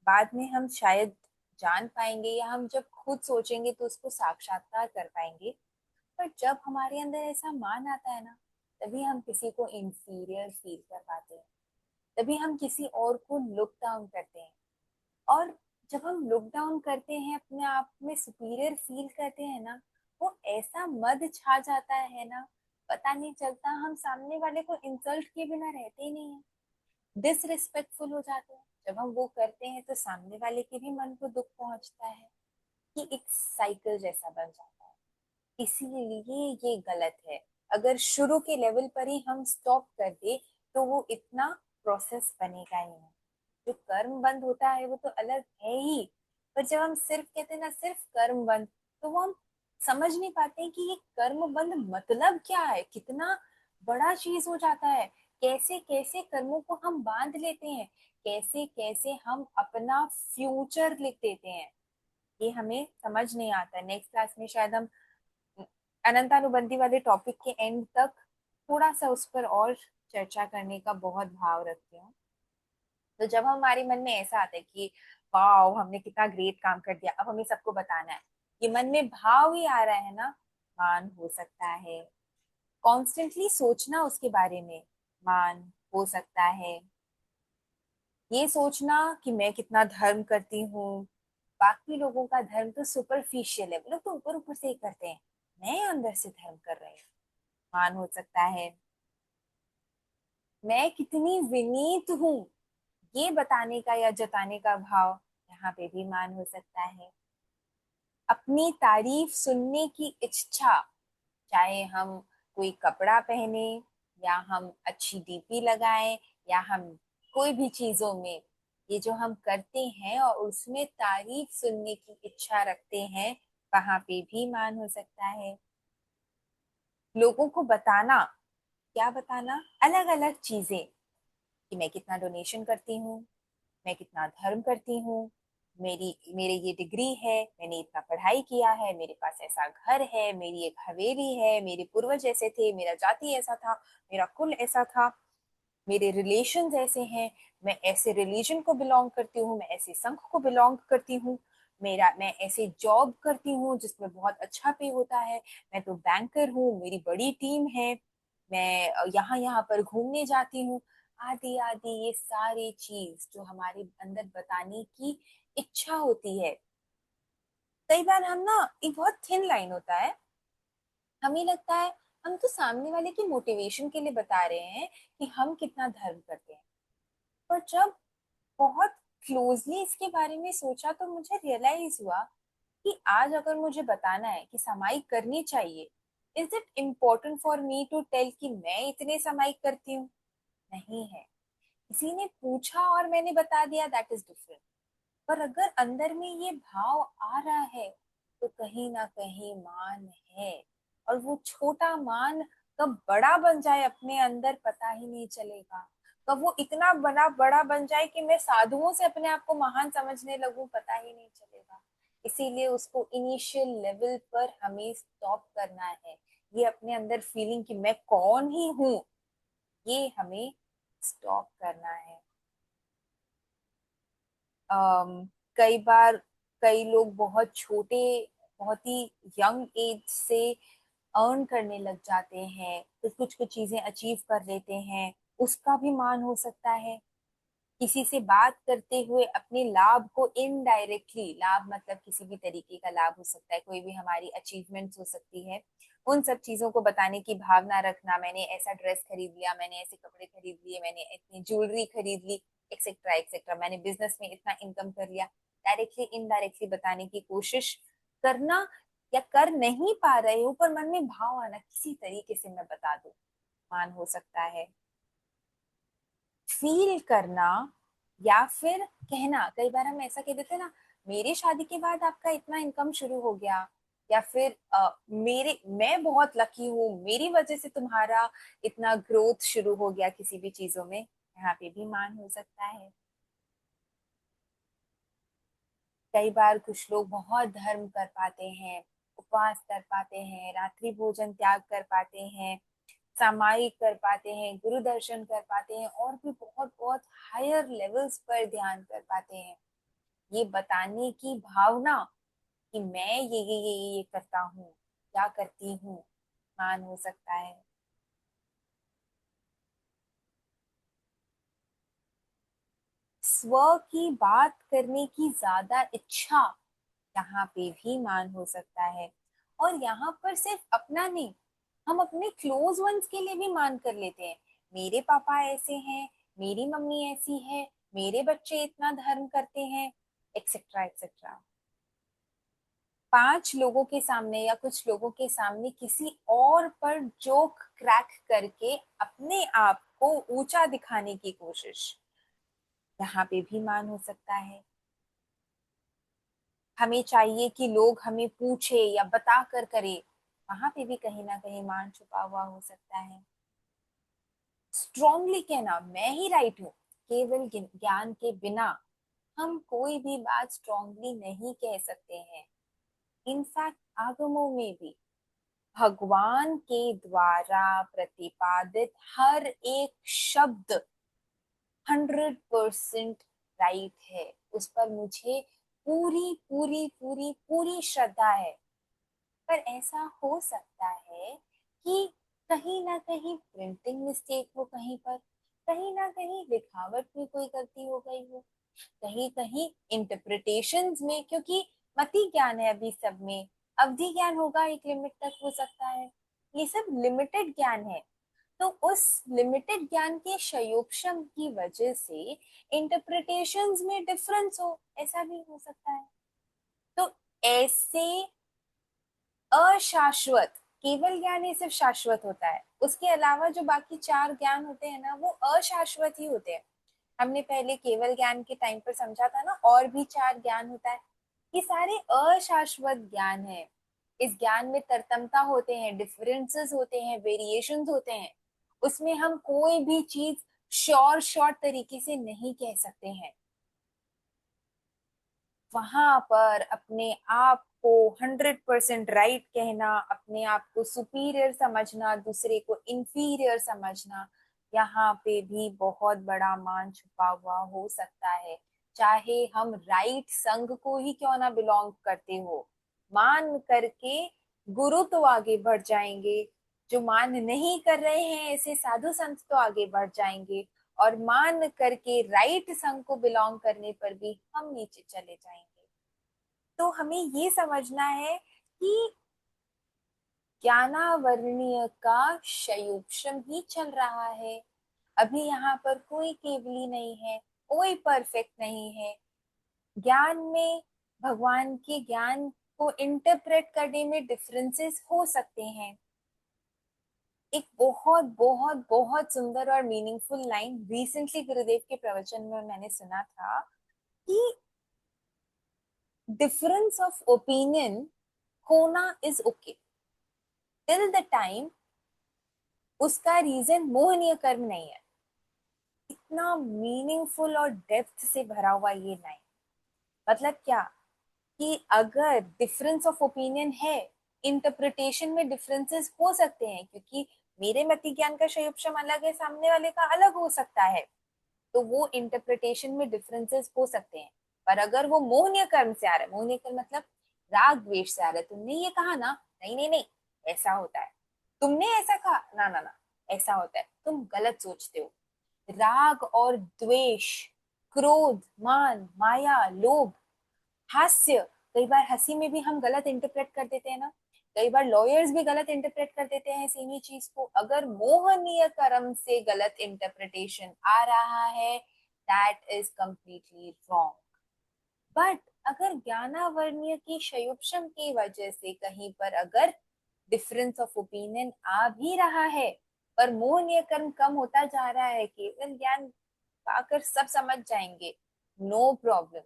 बाद में हम शायद जान पाएंगे, या हम जब खुद सोचेंगे तो उसको साक्षात्कार कर पाएंगे। पर जब हमारे अंदर ऐसा मान आता है ना, तभी हम किसी को इंफीरियर फील कर पाते हैं, तभी हम किसी और को लुक डाउन करते हैं। और जब हम लुक डाउन करते हैं, अपने आप में सुपीरियर फील करते हैं ना, वो ऐसा मद छा जाता है ना, पता नहीं चलता, हम सामने वाले को इंसल्ट किए बिना रहते ही नहीं है, डिसरिस्पेक्टफुल हो जाते हैं। जब हम वो करते हैं तो सामने वाले के भी मन को दुख पहुंचता है, कि एक साइकिल जैसा बन जाता है। इसीलिए ये गलत है। अगर शुरू के लेवल पर ही हम स्टॉप कर दे, तो वो इतना प्रोसेस बनेगा ही नहीं। जो कर्म बंद होता है वो तो अलग है ही, पर जब हम सिर्फ कहते हैं ना सिर्फ कर्म बंद, तो वो हम समझ नहीं पाते हैं कि ये कर्म बंद मतलब क्या है, कितना बड़ा चीज हो जाता है। कैसे कैसे कर्मों को हम बांध लेते हैं, कैसे कैसे हम अपना फ्यूचर लिख देते हैं, ये हमें समझ नहीं आता। नेक्स्ट क्लास में शायद हम अनंतानुबंधी वाले टॉपिक के एंड तक थोड़ा सा उस पर और चर्चा करने का बहुत भाव रखती हूँ। तो जब हमारे मन में ऐसा आता है कि वाह हमने कितना ग्रेट काम कर दिया, अब हमें सबको बताना है, ये मन में भाव ही आ रहा है ना, मान हो सकता है। कॉन्स्टेंटली सोचना उसके बारे में, मान हो सकता है। ये सोचना कि मैं कितना धर्म करती हूँ, बाकी लोगों का धर्म तो सुपरफिशियल है, वो लोग तो ऊपर ऊपर से ही करते हैं, मैं अंदर से धर्म कर रही हूँ, मान हो सकता है। मैं कितनी विनीत हूँ, ये बताने का या जताने का भाव, यहाँ पे भी मान हो सकता है। अपनी तारीफ सुनने की इच्छा, चाहे हम कोई कपड़ा पहने या हम अच्छी डीपी लगाएं या हम कोई भी चीजों में, ये जो हम करते हैं और उसमें तारीफ सुनने की इच्छा रखते हैं, वहां पे भी मान हो सकता है। लोगों को बताना, क्या बताना, अलग अलग चीजें, कि मैं कितना डोनेशन करती हूँ, मैं कितना धर्म करती हूँ, मेरी मेरे ये डिग्री है, मैंने इतना पढ़ाई किया है, मेरे पास ऐसा घर है, मेरी एक हवेली है, मेरे पूर्वज ऐसे थे, मेरा जाति ऐसा था, मेरा कुल ऐसा था, मेरे रिलेशंस ऐसे हैं, मैं ऐसे रिलीजन को बिलोंग करती हूँ, मैं ऐसे संघ को बिलोंग करती हूँ, मैं ऐसे जॉब करती हूँ जिसमें बहुत अच्छा पे होता है, मैं तो बैंकर हूँ, मेरी बड़ी टीम है, मैं यहाँ यहाँ पर घूमने जाती हूँ, आदि आदि, ये सारी चीज जो हमारे अंदर बताने की इच्छा होती है। कई बार हम ना, एक बहुत थिन लाइन होता है, हमें लगता है हम तो सामने वाले की मोटिवेशन के लिए बता रहे हैं कि हम कितना धर्म करते हैं, पर जब बहुत क्लोजली इसके बारे में सोचा तो मुझे रियलाइज हुआ कि आज अगर मुझे बताना है कि सामायिक करनी चाहिए, is it important for me to tell कि मैं इतने सामायिक करती हूँ? नहीं है। किसी ने पूछा और मैंने बता दिया, दैट इज डिफरेंट। पर अगर अंदर में ये भाव आ रहा है तो कहीं ना कहीं मान है, और वो छोटा मान कब बड़ा बन जाए अपने अंदर पता ही नहीं चलेगा, कब वो इतना बड़ा बड़ा बन जाए कि मैं साधुओं से अपने आप को महान समझने लगूं, पता ही नहीं चलेगा। इसीलिए उसको इनिशियल लेवल पर हमें स्टॉप करना है। ये अपने अंदर फीलिंग कि मैं कौन ही हूं, ये हमें स्टॉप करना है। अम, कई बार कई लोग बहुत छोटे, बहुत ही यंग एज से अर्न करने लग जाते हैं, तो कुछ कुछ चीजें अचीव कर लेते हैं, उसका भी मान हो सकता है। किसी से बात करते हुए अपने लाभ को इनडायरेक्टली, लाभ मतलब किसी भी तरीके का लाभ हो सकता है, कोई भी हमारी अचीवमेंट्स हो सकती है, उन सब चीजों को बताने की भावना रखना, मैंने ऐसा ड्रेस खरीद लिया, मैंने ऐसे कपड़े खरीद लिए, मैंने इतनी ज्वेलरी खरीद ली, एक्सेट्रा एक्सेट्रा, मैंने बिजनेस में इतना इनकम कर लिया, डायरेक्टली इनडायरेक्टली बताने की कोशिश करना, या कर नहीं पा रहे हो पर मन में भाव आना किसी तरीके से मैं बता दूं, मान हो सकता है। फील करना या फिर कहना, कई बार हम ऐसा कह देते हैं ना, मेरे शादी के बाद आपका इतना इनकम शुरू हो गया, या फिर मेरे मैं बहुत लकी हूँ, मेरी वजह से तुम्हारा इतना ग्रोथ शुरू हो गया किसी भी चीजों में, यहाँ पे भी मान हो सकता है। कई बार कुछ लोग बहुत धर्म कर पाते हैं, उपवास कर पाते हैं, रात्रि भोजन त्याग कर पाते हैं, सामायिक कर पाते हैं, गुरु दर्शन कर पाते हैं, और भी बहुत बहुत हायर लेवल्स पर ध्यान कर पाते हैं। ये बताने की भावना कि मैं ये करता हूँ, क्या करती हूँ, मान हो सकता है। स्व की बात करने की ज्यादा इच्छा, यहाँ पे भी मान हो सकता है। और यहाँ पर सिर्फ अपना नहीं, हम अपने क्लोज वंस के लिए भी मान कर लेते हैं, मेरे पापा ऐसे हैं, मेरी मम्मी ऐसी है, मेरे बच्चे इतना धर्म करते हैं, एक्सेट्रा एक्सेट्रा। 5 लोगों के सामने या कुछ लोगों के सामने किसी और पर जोक क्रैक करके अपने आप को ऊंचा दिखाने की कोशिश, यहाँ पे भी मान हो सकता है। हमें चाहिए कि लोग हमें पूछे या बता कर करे, वहां पे भी कहीं ना कहीं मान छुपा हुआ हो सकता है। स्ट्रांगली कहना, मैं ही राइट हूँ, केवल ज्ञान के बिना हम कोई भी बात स्ट्रांगली नहीं कह सकते हैं। इनफैक्ट आगमों में भी, भगवान के द्वारा प्रतिपादित हर एक शब्द 100% राइट है, उस पर मुझे पूरी पूरी पूरी पूरी श्रद्धा है। पर ऐसा हो सकता है कि कहीं ना कहीं प्रिंटिंग मिस्टेक हो, कहीं पर कहीं ना कहीं लिखावट में कोई गलती हो गई हो, कहीं कहीं इंटरप्रिटेशंस में, क्योंकि मति ज्ञान है अभी सब में, अवधि ज्ञान होगा एक लिमिट तक हो सकता है, ये सब लिमिटेड ज्ञान है। तो उस लिमिटेड ज्ञान के संयोजन की वजह से इंटरप्रिटेशंस में डिफरेंस हो, ऐसा भी हो सकता है। तो ऐसे अशाश्वत, केवल ज्ञान ही सिर्फ शाश्वत होता है, उसके अलावा जो बाकी चार ज्ञान होते हैं ना वो अशाश्वत ही होते हैं। हमने पहले केवल ज्ञान के टाइम पर समझा था ना, और भी चार ज्ञान होता है, ये सारे अशाश्वत ज्ञान है। इस ज्ञान में तरतमता होते हैं, डिफरेंसेस होते हैं, वेरिएशंस होते हैं, उसमें हम कोई भी चीज शॉर्ट तरीके से नहीं कह सकते हैं। वहां पर अपने आप को 100% राइट कहना, अपने आप को सुपीरियर समझना, दूसरे को इंफीरियर समझना, यहाँ पे भी बहुत बड़ा मान छुपा हुआ हो सकता है। चाहे हम राइट संघ को ही क्यों ना बिलोंग करते हो, मान करके गुरु तो आगे बढ़ जाएंगे, जो मान नहीं कर रहे हैं ऐसे साधु संत तो आगे बढ़ जाएंगे, और मान करके राइट संघ को बिलोंग करने पर भी हम नीचे चले जाएंगे। तो हमें ये समझना है कि ज्ञानावरणीय का संयोजन ही चल रहा है। अभी यहाँ पर कोई केवली नहीं है, कोई परफेक्ट नहीं है। ज्ञान में, भगवान के ज्ञान को इंटरप्रेट करने में डिफरेंसेस हो सकते हैं। एक बहुत बहुत बहुत सुंदर और मीनिंगफुल लाइन रिसेंटली गुरुदेव के प्रवचन में मैंने सुना था कि डिफरेंस ऑफ ओपिनियन होना is okay till the time उसका रीजन मोहनीय कर्म नहीं है। इतना मीनिंगफुल और डेप्थ से भरा हुआ ये लाइन, मतलब क्या कि अगर डिफरेंस ऑफ ओपिनियन है, इंटरप्रिटेशन में डिफरेंसेस हो सकते हैं, क्योंकि मेरे मति ज्ञान का संयोजन अलग है, सामने वाले का अलग हो सकता है, तो वो इंटरप्रिटेशन में डिफरेंसेस हो सकते हैं। पर अगर वो मोहनीय कर्म से आ रहा है, मोहनीय कर्म मतलब राग द्वेष से आ रहा है, तुमने ये कहा ना, नहीं नहीं नहीं ऐसा होता है, तुमने ऐसा कहा ना ना ना ऐसा होता है, तुम गलत सोचते हो। राग और द्वेष, क्रोध, मान, माया, लोभ, हास्य, कई बार हंसी में भी हम गलत इंटरप्रेट कर देते हैं ना, कई बार लॉयर्स भी गलत इंटरप्रेट कर देते हैं सेम ही चीज को। अगर मोहनीय कर्म से गलत इंटरप्रिटेशन आ रहा है, that is completely wrong. But अगर ज्ञानावरणीय की संयोजन की वजह से कहीं पर अगर डिफरेंस ऑफ ओपिनियन आ भी रहा है, पर मोहनीय कर्म कम होता जा रहा है, केवल ज्ञान पाकर सब समझ जाएंगे, नो प्रॉब्लम।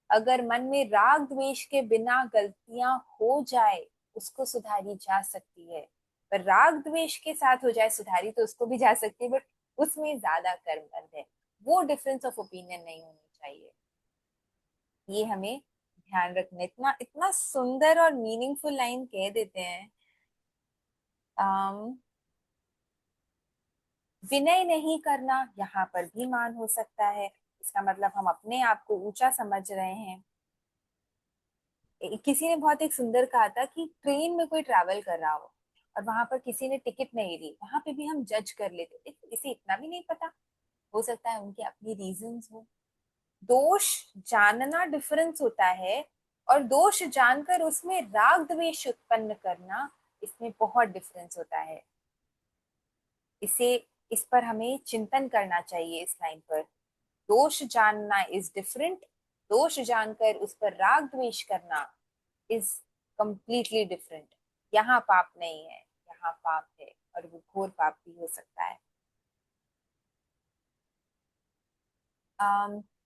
अगर मन में राग द्वेष के बिना गलतियां हो जाए, उसको सुधारी जा सकती है। पर राग द्वेष के साथ हो जाए सुधारी, तो उसको भी जा सकती है, बट उसमें ज्यादा कर्म बंध है, वो डिफरेंस ऑफ ओपिनियन नहीं होनी चाहिए। ये हमें ध्यान रखना। इतना इतना सुंदर और मीनिंगफुल लाइन कह देते हैं। अम, विनय नहीं करना, यहाँ पर भी मान हो सकता है, इसका मतलब हम अपने आप को ऊंचा समझ रहे हैं। किसी ने बहुत एक सुंदर कहा था कि ट्रेन में कोई ट्रैवल कर रहा हो और वहां पर किसी ने टिकट नहीं ली, वहां पे भी हम जज कर लेते, इसे इतना भी नहीं पता, हो सकता है उनके अपनी रीजंस हो। दोष जानना डिफरेंस होता है, और दोष जानकर उसमें राग द्वेष उत्पन्न करना, इसमें बहुत डिफरेंस होता है। इसे, इस पर हमें चिंतन करना चाहिए इस लाइन पर। दोष जानना इज डिफरेंट, दोष जानकर उस पर राग द्वेष करना इज कंप्लीटली डिफरेंट। यहाँ पाप नहीं है, यहाँ पाप है, और वो घोर पाप भी हो सकता है।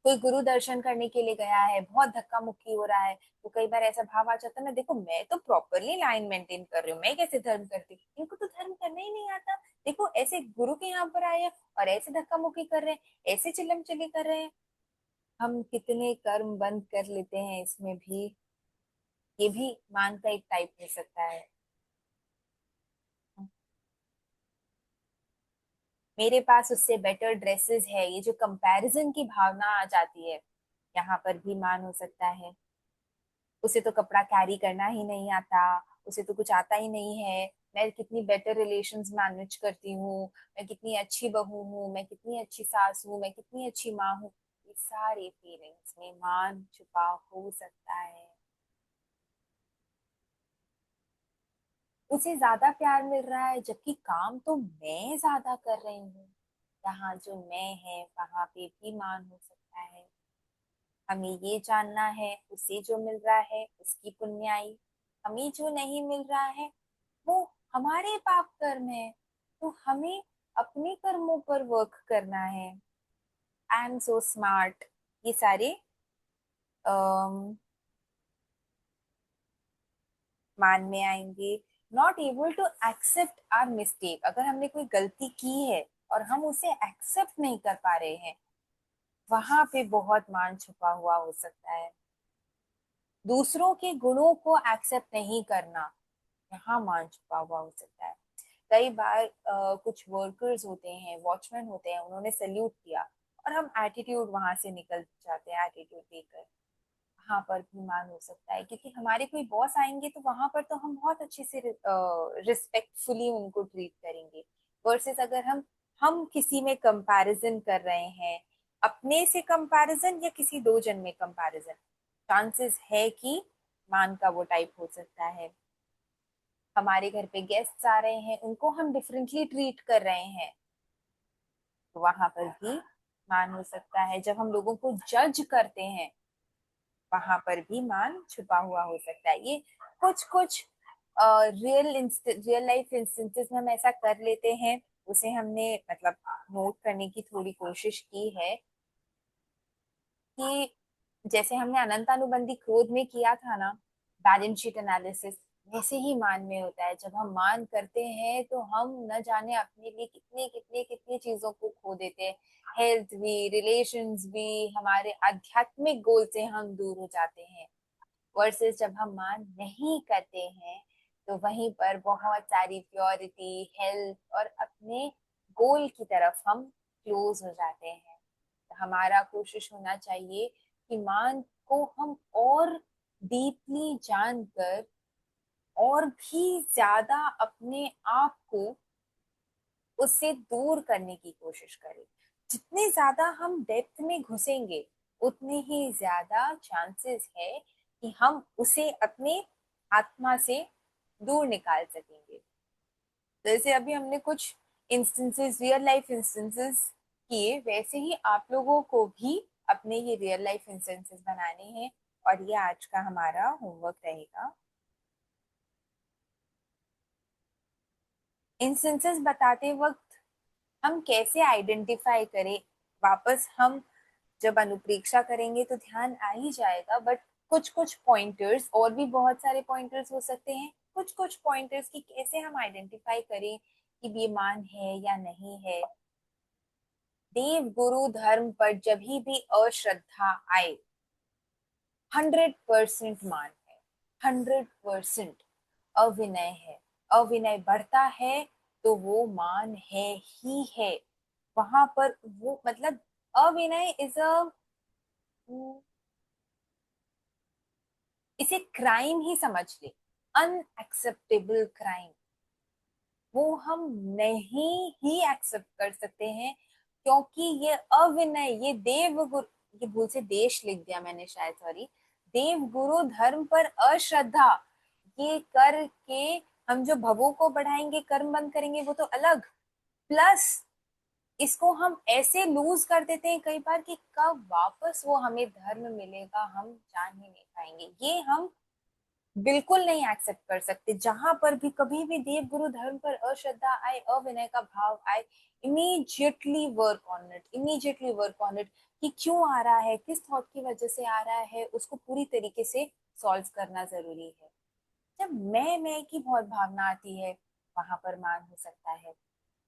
कोई गुरु दर्शन करने के लिए गया है, बहुत धक्का मुक्की हो रहा है, तो कई बार ऐसा भाव आ जाता है ना, देखो मैं तो प्रॉपरली लाइन मेंटेन कर रही हूँ, मैं कैसे धर्म करती हूँ, इनको तो धर्म करना ही नहीं आता, देखो ऐसे गुरु के यहाँ पर आए हैं और ऐसे धक्का मुक्की कर रहे हैं, ऐसे चिल्लम चिल्ली कर रहे हैं। हम कितने कर्म बंद कर लेते हैं इसमें भी, ये भी मान का एक टाइप हो सकता है। मेरे पास उससे बेटर ड्रेसेस है, ये जो कंपैरिजन की भावना आ जाती है, यहाँ पर भी मान हो सकता है। उसे तो कपड़ा कैरी करना ही नहीं आता, उसे तो कुछ आता ही नहीं है, मैं कितनी बेटर रिलेशंस मैनेज करती हूँ, मैं कितनी अच्छी बहू हूँ, मैं कितनी अच्छी सास हूँ, मैं कितनी अच्छी माँ हूँ। ये सारे फीलिंग्स में मान छुपा हो सकता है। उसे ज्यादा प्यार मिल रहा है जबकि काम तो मैं ज्यादा कर रही हूँ। यहाँ जो मैं है वहां पे भी मान हो सकता है। हमें ये जानना है उसे जो मिल रहा है उसकी पुण्याई, हमें जो नहीं मिल रहा है वो हमारे पाप कर्म है। तो हमें अपने कर्मों पर वर्क करना है। आई एम सो स्मार्ट, ये सारे मान में आएंगे। Not able to accept our mistake, अगर हमने कोई गलती की है और हम उसे एक्सेप्ट नहीं कर पा रहे हैं, वहां पे बहुत मान छुपा हुआ हो सकता है। दूसरों के गुणों को एक्सेप्ट नहीं करना, यहाँ मान छुपा हुआ हो सकता है। कई बार कुछ वर्कर्स होते हैं, वॉचमैन होते हैं, उन्होंने सल्यूट किया और हम एटीट्यूड वहां से निकल जाते हैं एटीट्यूड देकर। वहां पर भी मान हो सकता है क्योंकि हमारे कोई बॉस आएंगे तो वहां पर तो हम बहुत अच्छे से रिस्पेक्टफुली उनको ट्रीट करेंगे। वर्सेस अगर हम किसी में कंपैरिजन कर रहे हैं, अपने से कंपैरिजन या किसी दो जन में कंपैरिजन, चांसेस है कि मान का वो टाइप हो सकता है। हमारे घर पे गेस्ट्स आ रहे हैं, उनको हम डिफरेंटली ट्रीट कर रहे हैं, तो वहां पर भी मान हो सकता है। जब हम लोगों को जज करते हैं, वहां पर भी मान छुपा हुआ हो सकता है। ये कुछ कुछ रियल लाइफ इंस्टेंसेस में हम ऐसा कर लेते हैं, उसे हमने मतलब नोट करने की थोड़ी कोशिश की है कि जैसे हमने अनंत अनुबंधी क्रोध में किया था ना, बैलेंस शीट एनालिसिस, वैसे ही मान में होता है। जब हम मान करते हैं तो हम न जाने अपने लिए कितने कितने कितने चीजों को खो देते हैं। हेल्थ भी, रिलेशंस भी, हमारे आध्यात्मिक गोल से हम दूर हो जाते हैं। वर्सेस जब हम मान नहीं करते हैं तो वहीं पर बहुत सारी प्योरिटी, हेल्थ और अपने गोल की तरफ हम क्लोज हो जाते हैं। तो हमारा कोशिश होना चाहिए कि मान को हम और डीपली जानकर और भी ज्यादा अपने आप को उससे दूर करने की कोशिश करें। जितने ज्यादा हम डेप्थ में घुसेंगे उतने ही ज्यादा चांसेस है कि हम उसे अपने आत्मा से दूर निकाल सकेंगे। जैसे अभी हमने कुछ इंस्टेंसेस, रियल लाइफ इंस्टेंसेस किए, वैसे ही आप लोगों को भी अपने ये रियल लाइफ इंस्टेंसेस बनाने हैं और ये आज का हमारा होमवर्क रहेगा। इंस्टेंसेस बताते वक्त हम कैसे आइडेंटिफाई करें, वापस हम जब अनुप्रेक्षा करेंगे तो ध्यान आ ही जाएगा, बट कुछ कुछ पॉइंटर्स, और भी बहुत सारे पॉइंटर्स हो सकते हैं, कुछ कुछ पॉइंटर्स की कैसे हम आइडेंटिफाई करें कि ये मान है या नहीं है। देव गुरु धर्म पर जब भी अश्रद्धा आए, 100% मान है, 100% अविनय है। अविनय बढ़ता है तो वो मान है ही है। वहां पर वो मतलब अविनय इज अ, इसे क्राइम ही समझ ले, अनएक्सेप्टेबल क्राइम। वो हम नहीं ही एक्सेप्ट कर सकते हैं क्योंकि ये अविनय, ये देव गुरु, ये भूल से देश लिख दिया मैंने शायद, सॉरी, देव गुरु धर्म पर अश्रद्धा, ये करके हम जो भवों को बढ़ाएंगे, कर्म बंद करेंगे, वो तो अलग। प्लस इसको हम ऐसे लूज कर देते हैं कई बार कि कब वापस वो हमें धर्म मिलेगा हम जान ही नहीं पाएंगे। ये हम बिल्कुल नहीं एक्सेप्ट कर सकते। जहां पर भी कभी भी देव गुरु धर्म पर अश्रद्धा आए, अविनय का भाव आए, immediately work on it, immediately work on it कि क्यों आ रहा है, किस थॉट की वजह से आ रहा है, उसको पूरी तरीके से सॉल्व करना जरूरी है। जब मैं की बहुत भावना आती है, वहां पर मान हो सकता है।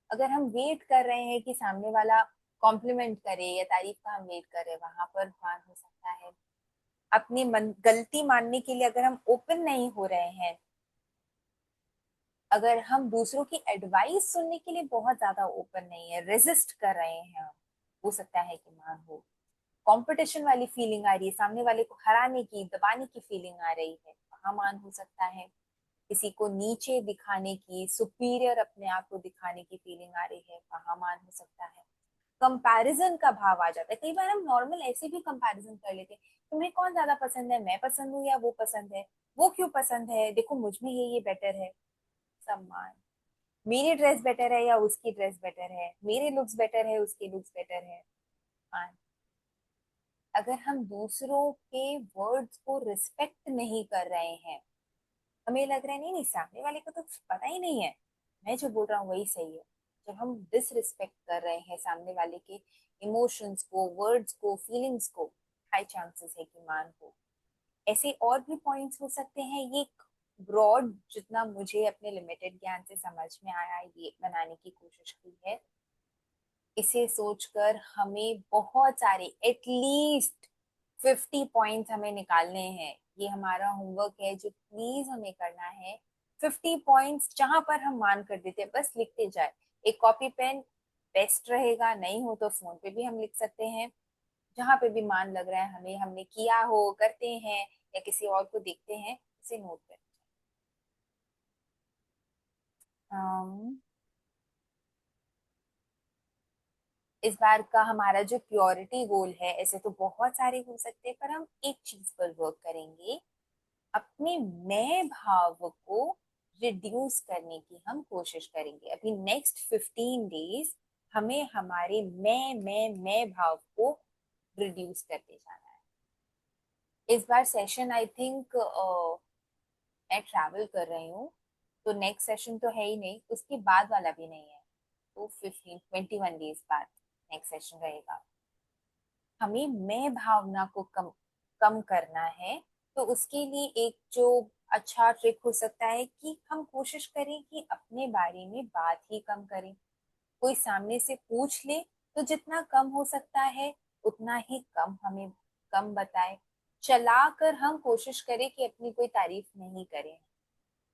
अगर हम वेट कर रहे हैं कि सामने वाला कॉम्प्लीमेंट करे या तारीफ का हम वेट कर रहे हैं, वहां पर मान हो सकता है। अपनी गलती मानने के लिए अगर हम ओपन नहीं हो रहे हैं, अगर हम दूसरों की एडवाइस सुनने के लिए बहुत ज्यादा ओपन नहीं है, रेजिस्ट कर रहे हैं हम, हो सकता है कि मान हो। कंपटीशन वाली फीलिंग आ रही है, सामने वाले को हराने की, दबाने की फीलिंग आ रही है, वहां मान हो सकता है। किसी को नीचे दिखाने की, सुपीरियर अपने आप को दिखाने की फीलिंग आ रही है, वहां मान हो सकता है। कंपैरिजन का भाव आ जाता है, कई बार हम नॉर्मल ऐसे भी कंपैरिजन कर लेते हैं, तुम्हें कौन ज्यादा पसंद है, मैं पसंद हूँ या वो पसंद है, वो क्यों पसंद है, देखो मुझ में ये बेटर है। सम्मान, मेरी ड्रेस बेटर है या उसकी ड्रेस बेटर है, मेरे लुक्स बेटर है उसके लुक्स बेटर है। मान, अगर हम दूसरों के वर्ड्स को रिस्पेक्ट नहीं कर रहे हैं, हमें लग रहा है नहीं नहीं सामने वाले को तो पता ही नहीं है, मैं जो बोल रहा हूँ वही सही है। जब हम डिसरिस्पेक्ट कर रहे हैं सामने वाले के इमोशंस को, वर्ड्स को, फीलिंग्स को, हाई चांसेस है कि मान हो। ऐसे और भी पॉइंट्स हो सकते हैं। ये ब्रॉड, जितना मुझे अपने लिमिटेड ज्ञान से समझ में आया, ये बनाने की कोशिश की है। इसे सोचकर हमें बहुत सारे, एटलीस्ट 50 पॉइंट्स हमें निकालने हैं। ये हमारा होमवर्क है जो प्लीज हमें करना है। 50 पॉइंट्स जहां पर हम मान कर देते हैं, बस लिखते जाए। एक कॉपी पेन बेस्ट रहेगा, नहीं हो तो फोन पे भी हम लिख सकते हैं। जहां पे भी मान लग रहा है हमें, हमने किया हो, करते हैं या किसी और को देखते हैं, उसे नोट करें। इस बार का हमारा जो प्योरिटी गोल है, ऐसे तो बहुत सारे हो सकते हैं, पर हम एक चीज पर वर्क करेंगे। अपने मैं भाव को रिड्यूस करने की हम कोशिश करेंगे। अभी नेक्स्ट 15 डेज हमें हमारे मैं भाव को रिड्यूस करते जाना है। इस बार सेशन आई थिंक मैं ट्रैवल कर रही हूँ, तो नेक्स्ट सेशन तो है ही नहीं, उसके बाद वाला भी नहीं है। तो 21 डेज बाद नेक्स्ट सेशन रहेगा। हमें मैं भावना को कम कम करना है। तो उसके लिए एक जो अच्छा ट्रिक हो सकता है कि हम कोशिश करें कि अपने बारे में बात ही कम करें। कोई सामने से पूछ ले तो जितना कम हो सकता है उतना ही कम हमें कम बताए। चला कर हम कोशिश करें कि अपनी कोई तारीफ नहीं करें।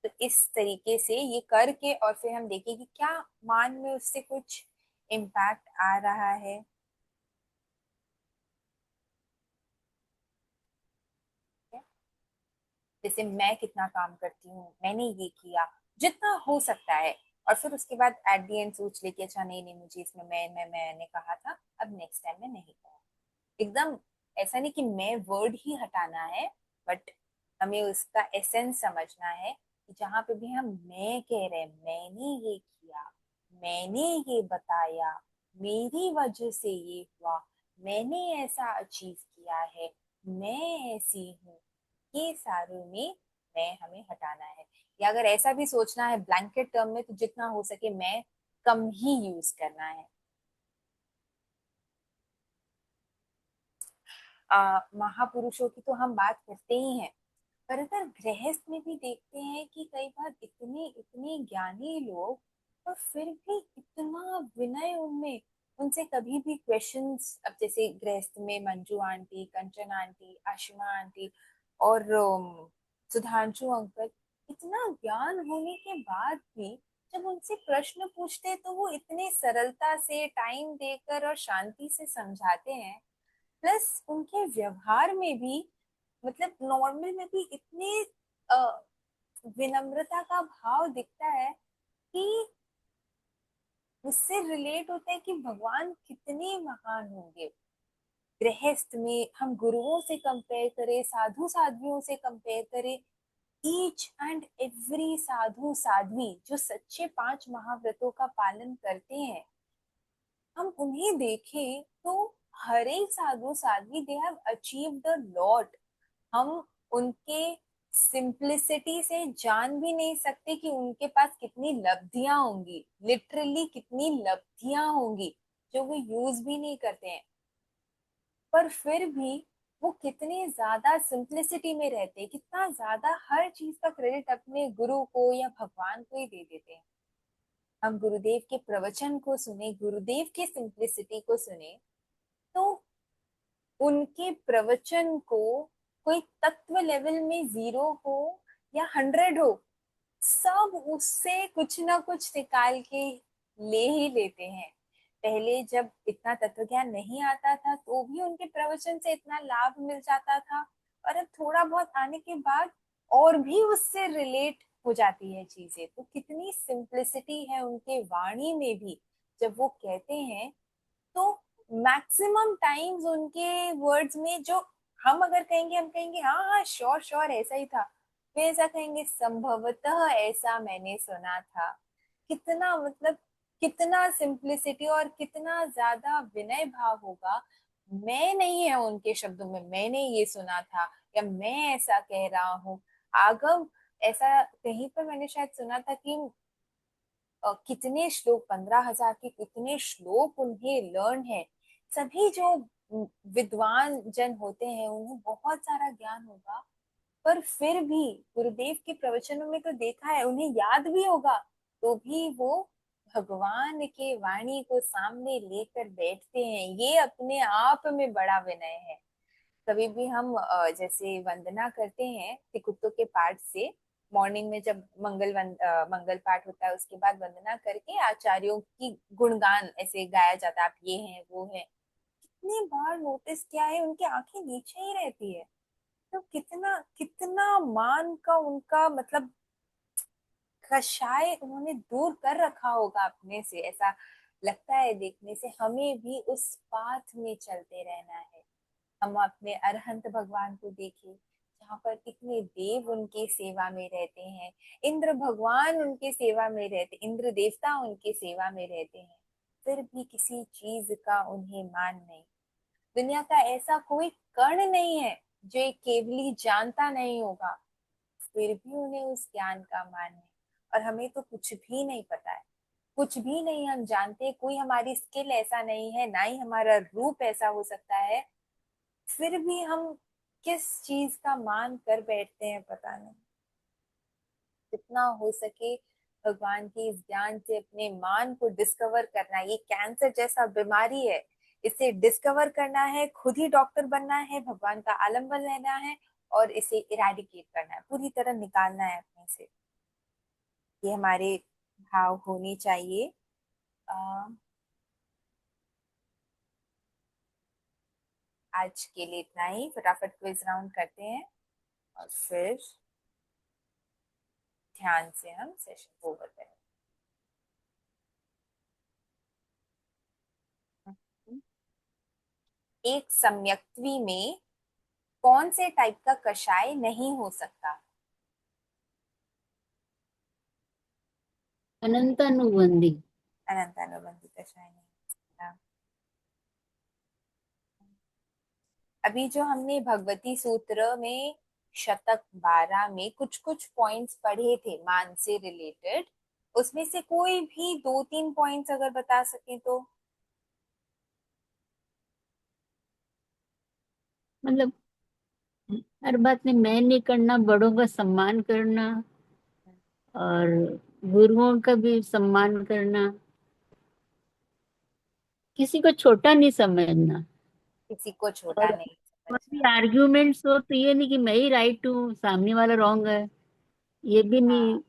तो इस तरीके से ये करके और फिर हम देखें कि क्या मान में उससे कुछ इम्पैक्ट आ रहा है। जैसे मैं कितना काम करती हूँ, मैंने ये किया, जितना हो सकता है। और फिर उसके बाद एट दी एंड सोच ले कि अच्छा नहीं नहीं, मुझे इसमें मैंने कहा था, अब नेक्स्ट टाइम मैं नहीं कहूँ। एकदम ऐसा नहीं कि मैं वर्ड ही हटाना है, बट हमें उसका एसेंस समझना है कि जहां पे भी हम मैं कह रहे हैं, मैंने ये किया, मैंने ये बताया, मेरी वजह से ये हुआ, मैंने ऐसा अचीव किया है, मैं ऐसी हूँ, ये सारों में मैं हमें हटाना है। या अगर ऐसा भी सोचना है ब्लैंकेट टर्म में, तो जितना हो सके मैं कम ही यूज करना है। महापुरुषों की तो हम बात करते ही हैं, पर अगर गृहस्थ में भी देखते हैं कि कई बार इतने इतने ज्ञानी लोग, और फिर भी इतना विनय उनमें, उनसे कभी भी क्वेश्चंस, अब जैसे गृहस्थ में मंजू आंटी, कंचन आंटी, आशिमा आंटी और सुधांशु अंकल, इतना ज्ञान होने के बाद भी जब उनसे प्रश्न पूछते तो वो इतने सरलता से टाइम देकर और शांति से समझाते हैं। प्लस उनके व्यवहार में भी, मतलब नॉर्मल में भी इतने विनम्रता का भाव दिखता है कि उससे रिलेट होता है कि भगवान कितने महान होंगे। गृहस्थ में हम गुरुओं से कंपेयर करें, साधु साध्वियों से कंपेयर करें, ईच एंड एवरी साधु साध्वी जो सच्चे 5 महाव्रतों का पालन करते हैं, हम उन्हें देखें तो हर एक साधु साध्वी they have achieved the lot. हम उनके सिंप्लिसिटी से जान भी नहीं सकते कि उनके पास कितनी लब्धियां होंगी, लिटरली कितनी लब्धियां होंगी जो वो यूज भी नहीं करते हैं। पर फिर भी वो कितने ज्यादा सिंप्लिसिटी में रहते हैं, कितना ज्यादा हर चीज का क्रेडिट अपने गुरु को या भगवान को ही दे देते हैं। हम गुरुदेव के प्रवचन को सुने, गुरुदेव की सिंप्लिसिटी को सुने, तो उनके प्रवचन को कोई तत्व लेवल में 0 हो या 100 हो, सब उससे कुछ ना कुछ निकाल के ले ही लेते हैं। पहले जब इतना तत्व ज्ञान नहीं आता था तो भी उनके प्रवचन से इतना लाभ मिल जाता था, और अब थोड़ा बहुत आने के बाद और भी उससे रिलेट हो जाती है चीजें। तो कितनी सिंप्लिसिटी है उनके वाणी में भी। जब वो कहते हैं तो मैक्सिमम टाइम्स उनके वर्ड्स में जो हम अगर कहेंगे, हम कहेंगे हाँ हाँ श्योर श्योर ऐसा ही था, वे ऐसा कहेंगे संभवतः ऐसा मैंने सुना था। कितना मतलब कितना सिंप्लिसिटी और कितना ज्यादा विनय भाव होगा। मैं नहीं है उनके शब्दों में, मैंने ये सुना था या मैं ऐसा कह रहा हूँ। आगम ऐसा कहीं पर मैंने शायद सुना था कि कितने श्लोक, 15,000 के कितने श्लोक उन्हें लर्न है। सभी जो विद्वान जन होते हैं उन्हें बहुत सारा ज्ञान होगा, पर फिर भी गुरुदेव के प्रवचनों में तो देखा है उन्हें याद भी होगा, तो भी वो भगवान के वाणी को सामने लेकर बैठते हैं। ये अपने आप में बड़ा विनय है। कभी भी हम जैसे वंदना करते हैं तिकुत्तो के पाठ से, मॉर्निंग में जब मंगल पाठ होता है उसके बाद वंदना करके आचार्यों की गुणगान ऐसे गाया जाता है, आप ये हैं वो हैं। कितनी बार नोटिस किया है उनकी आंखें नीचे ही रहती है। तो कितना कितना मान का उनका मतलब कषाय उन्होंने दूर कर रखा होगा अपने से। ऐसा लगता है देखने से हमें भी उस पाथ में चलते रहना है। हम अपने अरहंत भगवान को देखें जहाँ पर कितने देव उनके सेवा में रहते हैं, इंद्र भगवान उनके सेवा में रहते, इंद्र देवता उनके सेवा में रहते हैं, फिर भी किसी चीज का उन्हें मान नहीं। दुनिया का ऐसा कोई कण नहीं है जो एक केवली जानता नहीं होगा, फिर भी उन्हें उस ज्ञान का मान है। और हमें तो कुछ भी नहीं पता है, कुछ भी नहीं हम जानते, कोई हमारी स्किल ऐसा नहीं है, ना ही हमारा रूप ऐसा हो सकता है, फिर भी हम किस चीज का मान कर बैठते हैं पता नहीं। जितना हो सके भगवान के इस ज्ञान से अपने मान को डिस्कवर करना। ये कैंसर जैसा बीमारी है, इसे डिस्कवर करना है, खुद ही डॉक्टर बनना है, भगवान का आलम्बन लेना है और इसे इरेडिकेट करना है, पूरी तरह निकालना है अपने से। ये हमारे भाव होनी चाहिए। आज के लिए इतना ही, फटाफट क्विज राउंड करते हैं और फिर ध्यान से हम सेशन को ओवर करें। एक सम्यक्त्वी में कौन से टाइप का कषाय नहीं हो सकता? अनंतानुबंधी। अनंतानुबंधी कषाय नहीं हो सकता। अभी जो हमने भगवती सूत्र में शतक 12 में कुछ कुछ पॉइंट्स पढ़े थे मान से रिलेटेड, उसमें से कोई भी 2-3 पॉइंट्स अगर बता सकें तो। मतलब हर बात में मैं नहीं करना, बड़ों का सम्मान करना और गुरुओं का भी सम्मान करना, किसी को छोटा नहीं समझना। किसी को छोटा और नहीं कोई समझना। आर्ग्यूमेंट्स हो तो ये नहीं कि मैं ही राइट हूँ सामने वाला रॉन्ग है, ये भी नहीं। हाँ,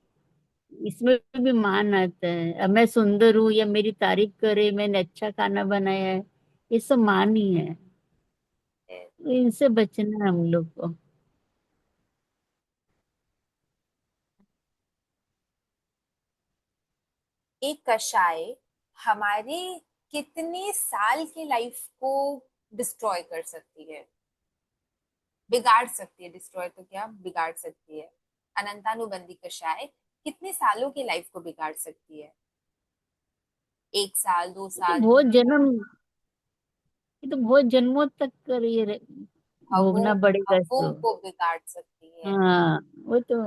इसमें भी मान आता है, अब मैं सुंदर हूँ या मेरी तारीफ करे, मैंने अच्छा खाना बनाया है, ये सब मान ही है। तो इनसे बचना है हम लोग को। एक कषाय हमारे कितने साल की लाइफ को डिस्ट्रॉय कर सकती है, बिगाड़ सकती है। डिस्ट्रॉय तो क्या, बिगाड़ सकती है। अनंतानुबंधी कषाय कितने सालों की लाइफ को बिगाड़ सकती है? 1 साल, दो ये तो साल बहुत जन्म, ये तो बहुत जन्मों तक कर ये भवों भोगना पड़ेगा भवों इसको। को बिगाड़ सकती है। हाँ, वो तो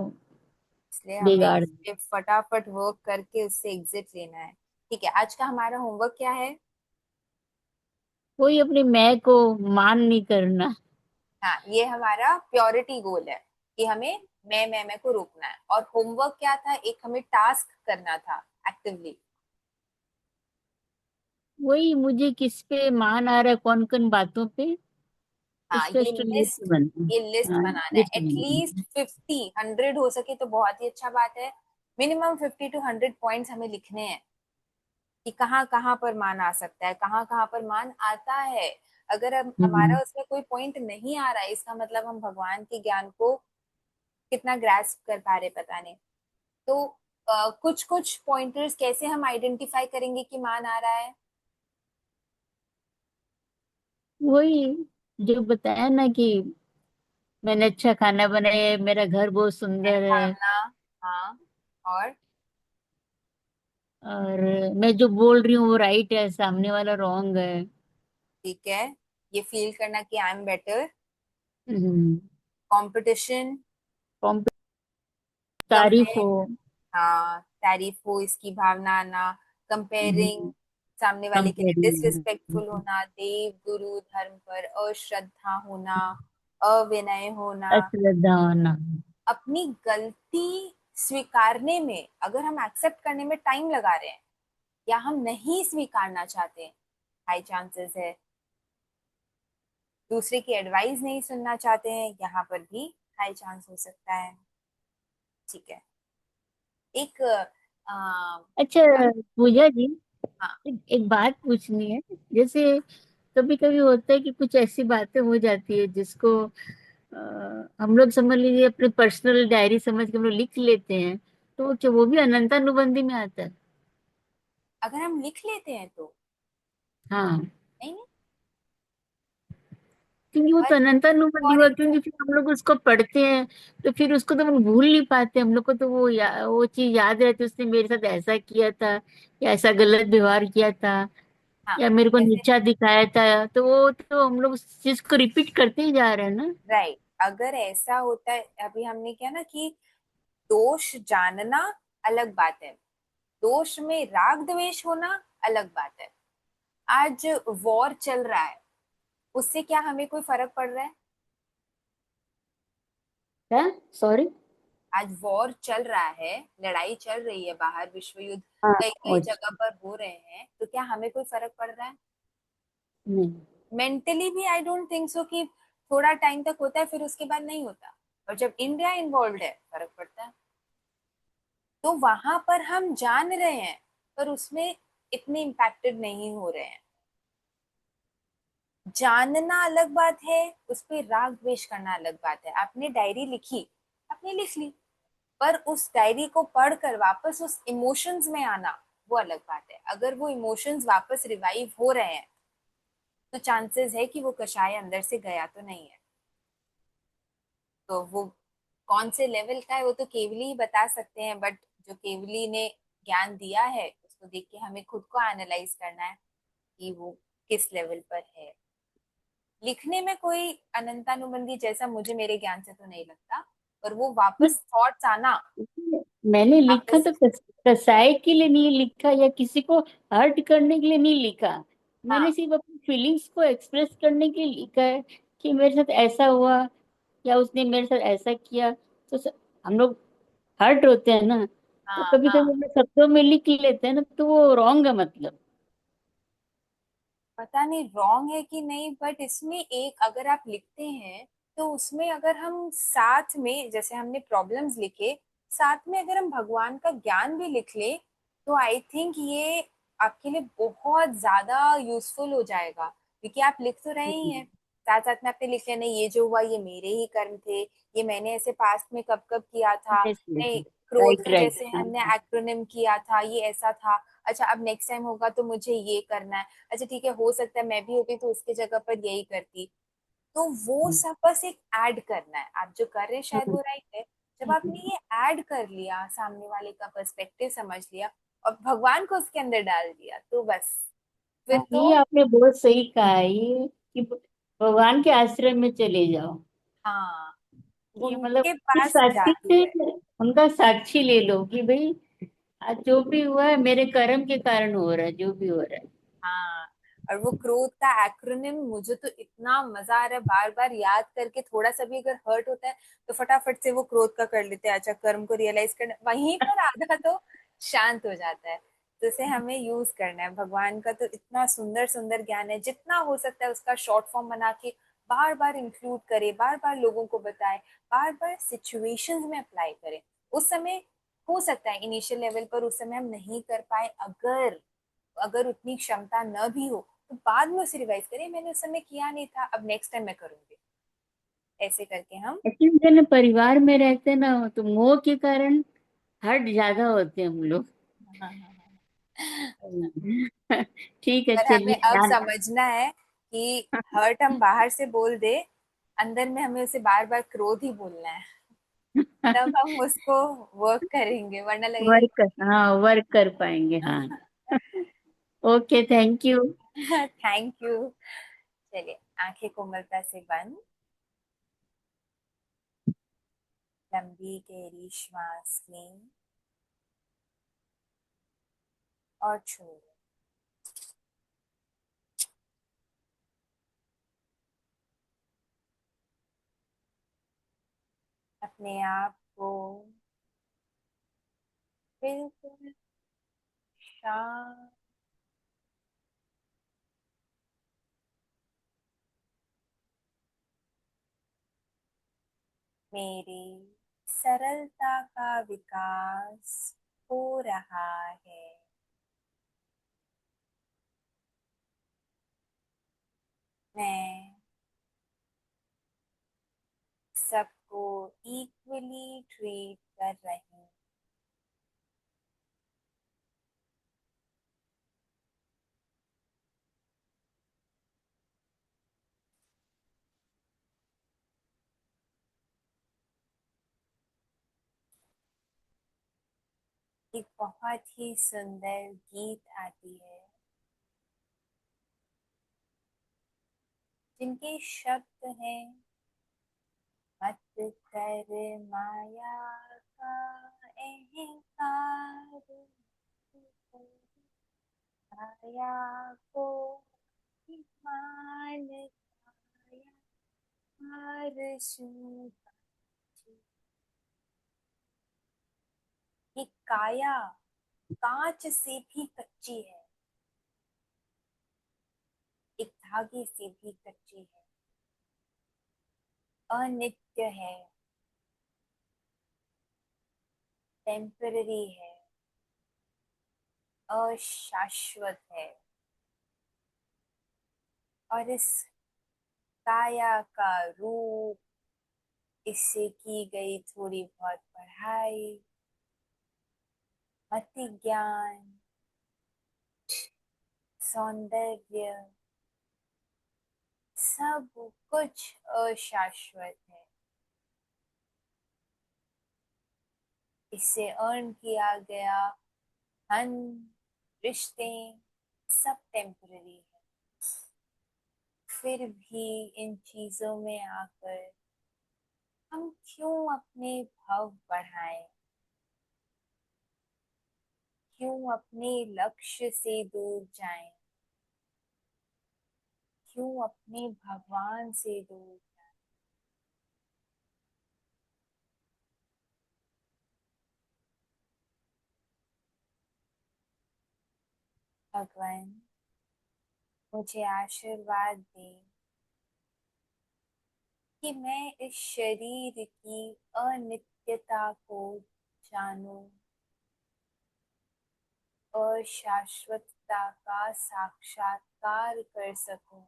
इसलिए हमें बिगाड़। इस पे फटाफट वर्क करके उससे एग्जिट लेना है। ठीक है, आज का हमारा होमवर्क क्या है? कोई अपनी मैं को मान नहीं करना। हाँ, ये हमारा प्योरिटी गोल है कि हमें मैं को रोकना है। और होमवर्क क्या था, एक हमें टास्क करना था एक्टिवली। वही मुझे किस पे मान आ रहा है, कौन कौन बातों पे, हाँ, उसका ये लिस्ट लिस्ट, बनना। ये लिस्ट हाँ, बनाना है। लिस्ट एटलीस्ट बनना। 50, 100 हो सके तो बहुत ही अच्छा बात है। मिनिमम 50 to 100 पॉइंट्स हमें लिखने हैं कि कहाँ कहाँ पर मान आ सकता है, कहाँ कहाँ पर मान आता है। अगर हमारा उसमें कोई पॉइंट नहीं आ रहा है, इसका मतलब हम भगवान के ज्ञान को कितना ग्रास्प कर पा रहे पता नहीं। तो कुछ कुछ पॉइंटर्स कैसे हम आइडेंटिफाई करेंगे कि मान आ रहा है? वही जो बताया ना कि मैंने अच्छा खाना बनाया है, मेरा घर बहुत मैं सुंदर है, भावना। हाँ। और और मैं जो बोल रही हूँ वो राइट है, सामने वाला रॉन्ग है। ठीक है, ये फील करना कि I am better. Hmm, competition. तारीफ कंपेयर। हो। हाँ, तारीफ हो, इसकी भावना आना। कंपेयरिंग। सामने वाले के लिए कंपेरिजन। डिसरिस्पेक्टफुल होना, देव गुरु धर्म पर अश्रद्धा होना, अविनय होना। अश्रद्धा होना। अपनी गलती स्वीकारने में, अगर हम एक्सेप्ट करने में टाइम लगा रहे हैं या हम नहीं स्वीकारना चाहते हैं, हाई चांसेस है। दूसरे की एडवाइस नहीं सुनना चाहते हैं, यहाँ पर भी हाई चांस हो सकता है। ठीक है। एक अच्छा पूजा जी, हाँ। एक बात पूछनी है। जैसे कभी कभी होता है कि कुछ ऐसी बातें हो जाती है जिसको हम लोग समझ लीजिए अपने पर्सनल डायरी समझ के हम लोग लिख लेते हैं, तो क्या वो भी अनंतानुबंधी में आता है? अगर हम लिख लेते हैं तो हाँ, नहीं नहीं। क्योंकि वो बट तो अनंतानुबंधी फॉर हुआ, क्योंकि फिर हम लोग उसको पढ़ते हैं तो फिर उसको तो हम भूल नहीं पाते। हम लोग को तो वो वो चीज याद रहती है, उसने मेरे साथ ऐसा किया था या ऐसा गलत व्यवहार किया था हाँ, या मेरे को जैसे नीचा दिखाया था, तो वो तो हम लोग उस चीज को रिपीट करते ही जा रहे हैं ना। राइट, अगर ऐसा होता है, अभी हमने क्या ना कि दोष जानना अलग बात है, दोष में राग द्वेष होना अलग बात है। आज वॉर चल रहा है, उससे क्या हमें कोई फर्क पड़ रहा है? क्या? सॉरी। आज वॉर चल रहा है, लड़ाई चल रही है बाहर, विश्व युद्ध हाँ। कई कई जगह अच्छा। पर हो रहे हैं, तो क्या हमें कोई फर्क पड़ रहा है? नहीं। मेंटली भी आई डोंट थिंक सो कि थोड़ा टाइम तक होता है फिर उसके बाद नहीं होता। और जब इंडिया इन्वॉल्व है, फर्क पड़ता है। तो वहां पर हम जान रहे हैं, पर उसमें इतने इम्पैक्टेड नहीं हो रहे हैं। जानना अलग बात है, उस पर राग द्वेष करना अलग बात है। आपने डायरी लिखी, आपने लिख ली, पर उस डायरी को पढ़कर वापस उस इमोशंस में आना, वो अलग बात है। अगर वो इमोशंस वापस रिवाइव हो रहे हैं, तो चांसेस है कि वो कषाय अंदर से गया तो नहीं है। तो वो कौन से लेवल का है वो तो केवली ही बता सकते हैं, बट जो केवली ने ज्ञान दिया है उसको देख के हमें खुद को एनालाइज करना है कि वो किस लेवल पर है। लिखने में कोई अनंतानुबंधी जैसा मुझे मेरे ज्ञान से तो नहीं लगता, पर वो वापस थॉट्स आना। मैंने लिखा वापस। तो कसाई के लिए नहीं लिखा या किसी को हर्ट करने के लिए नहीं लिखा। मैंने हाँ सिर्फ अपनी फीलिंग्स को एक्सप्रेस करने के लिए लिखा है कि मेरे साथ ऐसा हुआ या उसने मेरे साथ ऐसा किया। तो हम लोग हर्ट होते हैं ना, तो हाँ कभी कभी हाँ। अपने शब्दों में लिख लेते हैं ना, तो वो रॉन्ग है मतलब। पता नहीं रॉन्ग है कि नहीं, बट इसमें एक अगर आप लिखते हैं, तो उसमें अगर हम साथ में, जैसे हमने प्रॉब्लम्स लिखे, साथ में अगर हम भगवान का ज्ञान भी लिख ले, तो आई थिंक ये आपके लिए बहुत ज्यादा यूजफुल हो जाएगा। क्योंकि आप लिख तो रहे ही हैं, साथ साथ में आपने लिख लिया नहीं ये जो हुआ ये मेरे ही कर्म थे, ये मैंने ऐसे पास्ट में कब कब किया था। Yes yes. नहीं, क्रोध राइट का राइट। जैसे हाँ हमने एक्रोनिम किया था, ये ऐसा था। अच्छा, अब नेक्स्ट टाइम होगा तो मुझे ये करना है। अच्छा ठीक है, हो सकता है मैं भी होती तो उसके जगह पर यही करती। तो वो सब बस एक ऐड करना है, आप जो कर रहे हैं शायद वो राइट है। जब आपने ये ऐड कर लिया, सामने वाले का पर्सपेक्टिव समझ लिया और भगवान को उसके अंदर डाल दिया, तो बस फिर हाँ, तो। ये आपने बहुत सही कहा है, ये कि भगवान के आश्रम में चले जाओ। हाँ, ये मतलब उनके फिर पास साक्षी जादू से है। उनका साक्षी ले लो कि भाई आज जो भी हुआ है मेरे कर्म के कारण हो रहा है, जो भी हो रहा है। हाँ, और वो क्रोध का एक्रोनिम मुझे तो इतना मजा आ रहा है बार बार याद करके। थोड़ा सा भी अगर हर्ट होता है तो फटाफट से वो क्रोध का कर लेते हैं, अच्छा कर्म को रियलाइज करना, वहीं पर आधा तो शांत हो जाता है। तो इसे हमें यूज करना है। भगवान का तो इतना सुंदर सुंदर ज्ञान है, जितना हो सकता है उसका शॉर्ट फॉर्म बना के बार बार इंक्लूड करे, बार बार लोगों को बताए, बार बार सिचुएशंस में अप्लाई करें। उस समय हो सकता है इनिशियल लेवल पर उस समय हम नहीं कर पाए, अगर अगर उतनी क्षमता न भी हो तो बाद में उसे रिवाइज करें, मैंने उस समय किया नहीं था, अब नेक्स्ट टाइम मैं करूंगी, ऐसे करके हम। एक्चुअली जब परिवार में रहते हैं ना तो मोह के कारण हट ज्यादा होते हैं हम लोग। हाँ, हाँ, हाँ। ठीक है, पर चलिए हमें अब ध्यान समझना है कि हर्ट हम बाहर से बोल दे, अंदर में हमें उसे बार बार क्रोध ही बोलना है, तब हम उसको वर्क करेंगे, वरना लगेगा वर्क, हाँ वर्क कर पाएंगे, हाँ। Okay, thank you. Thank you. चलिए, आंखें कोमलता से बंद, लंबी गहरी श्वास लें और छोड़ें। अपने आप को बिल्कुल शांत, मेरी सरलता का विकास हो रहा है। मैं सबको इक्वली ट्रीट कर रही हूँ। एक बहुत ही सुंदर गीत आती है जिनके शब्द हैं, मत कर माया का अहंकार, माया को मान, माया हार शू। ये काया कांच से भी कच्ची है, एक धागे से भी कच्ची है, अनित्य है, टेम्पररी है, अशाश्वत है। और इस काया का रूप, इससे की गई थोड़ी बहुत पढ़ाई, मति ज्ञान, सौंदर्य, सब कुछ अशाश्वत है। इससे अर्न किया गया धन, रिश्ते, सब टेम्पररी है। फिर भी इन चीजों में आकर हम क्यों अपने भाव बढ़ाएं, क्यों अपने लक्ष्य से दूर जाएं, क्यों अपने भगवान से दूर जाएं। भगवान मुझे आशीर्वाद दें कि मैं इस शरीर की अनित्यता को जानूं, अशाश्वतता का साक्षात्कार कर सकूं।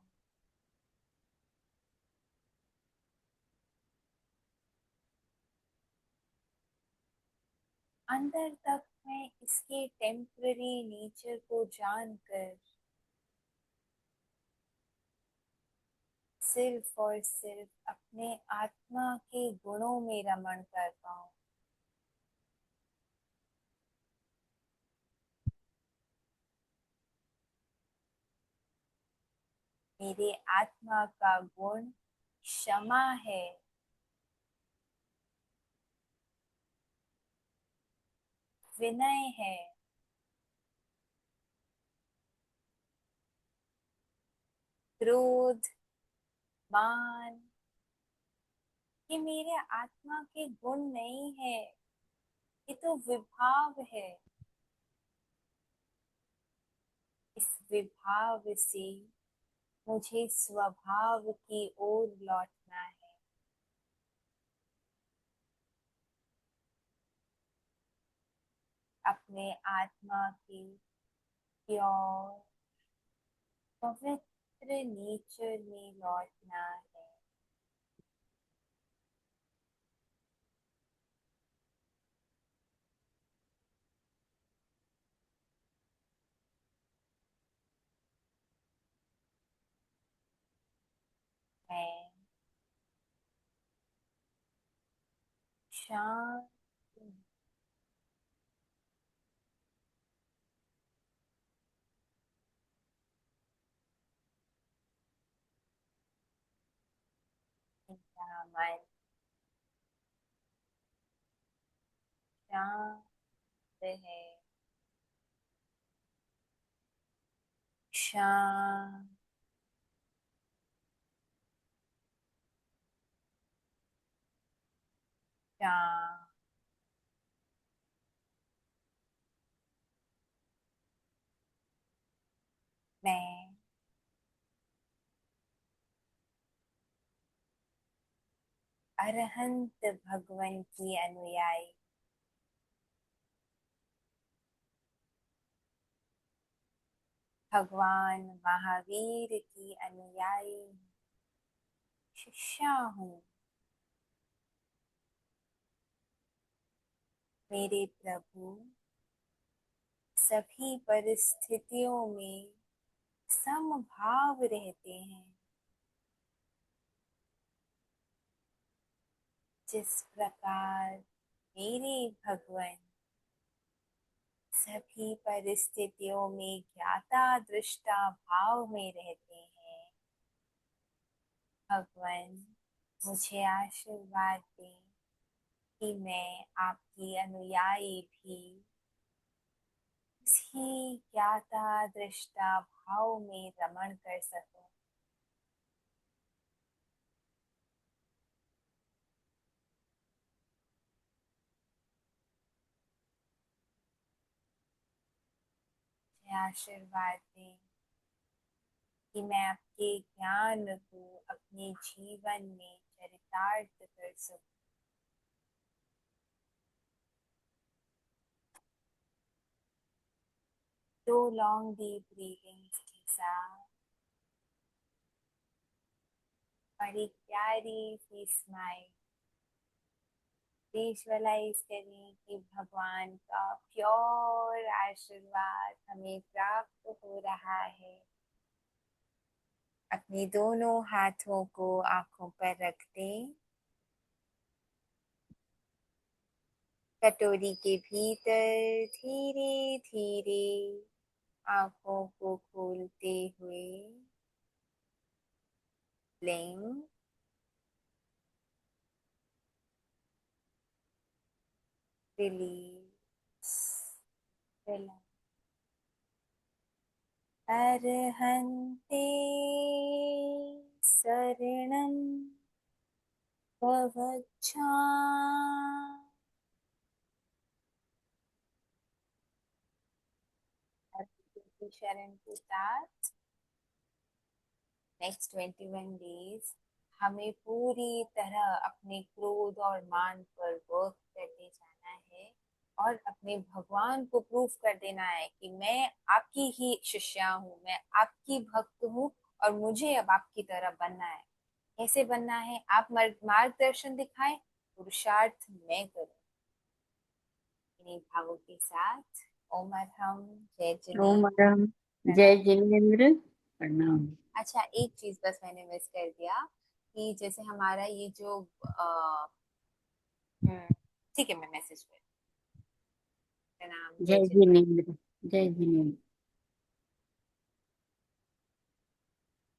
अंदर तक मैं इसके टेम्पररी नेचर को जानकर सिर्फ और सिर्फ अपने आत्मा के गुणों में रमण कर पाऊं। मेरे आत्मा का गुण क्षमा है, विनय है, क्रोध, मान, ये मेरे आत्मा के गुण नहीं है, ये तो विभाव है। इस विभाव से मुझे स्वभाव की ओर लौटना है। अपने आत्मा की प्योर पवित्र नेचर में लौटना है। मैं शांत हूँ। मेरा मन शांत है, शांत, शांत। मैं अरहंत भगवान की अनुयायी, भगवान महावीर की अनुयायी शिष्या हूँ। मेरे प्रभु सभी परिस्थितियों में समभाव रहते हैं। जिस प्रकार मेरे भगवान सभी परिस्थितियों में ज्ञाता दृष्टा भाव में रहते हैं, भगवान मुझे आशीर्वाद दें कि मैं आपकी अनुयायी भी इसी ज्ञाता दृष्टा भाव में रमण कर सकूं। मुझे आशीर्वाद दें कि मैं आपके ज्ञान को अपने जीवन में चरितार्थ कर सकूं। दो लॉन्ग डीप ब्रीथिंग्स के साथ बड़ी प्यारी सी स्माइल विजुअलाइज करें कि भगवान का प्योर आशीर्वाद हमें प्राप्त हो रहा है। अपने दोनों हाथों को आंखों पर रख दें। कटोरी के भीतर धीरे धीरे आंखों को खोलते हुए ब्लिंक, रिलीज, रिलैक्स। अर्हन्ते शरणं प्रवच्छामि। की शरण के साथ नेक्स्ट 21 डेज हमें पूरी तरह अपने क्रोध और मान पर वर्क करते जाना है और अपने भगवान को प्रूफ कर देना है कि मैं आपकी ही शिष्या हूँ, मैं आपकी भक्त हूँ और मुझे अब आपकी तरह बनना है। कैसे बनना है? आप मार्गदर्शन दिखाएं, पुरुषार्थ मैं करूँ। इन्हीं भावों के साथ ओम अरहम, जय ओम जिनेन्द्र, अरहम, जय जिनेन्द्र, प्रणाम। अच्छा, एक चीज बस मैंने मिस कर दिया कि जैसे हमारा ये जो ठीक है, मैं मैसेज कर, प्रणाम, जय जय जिनेन्द्र। जिनेन्द्र, जय जिनेन्द्र।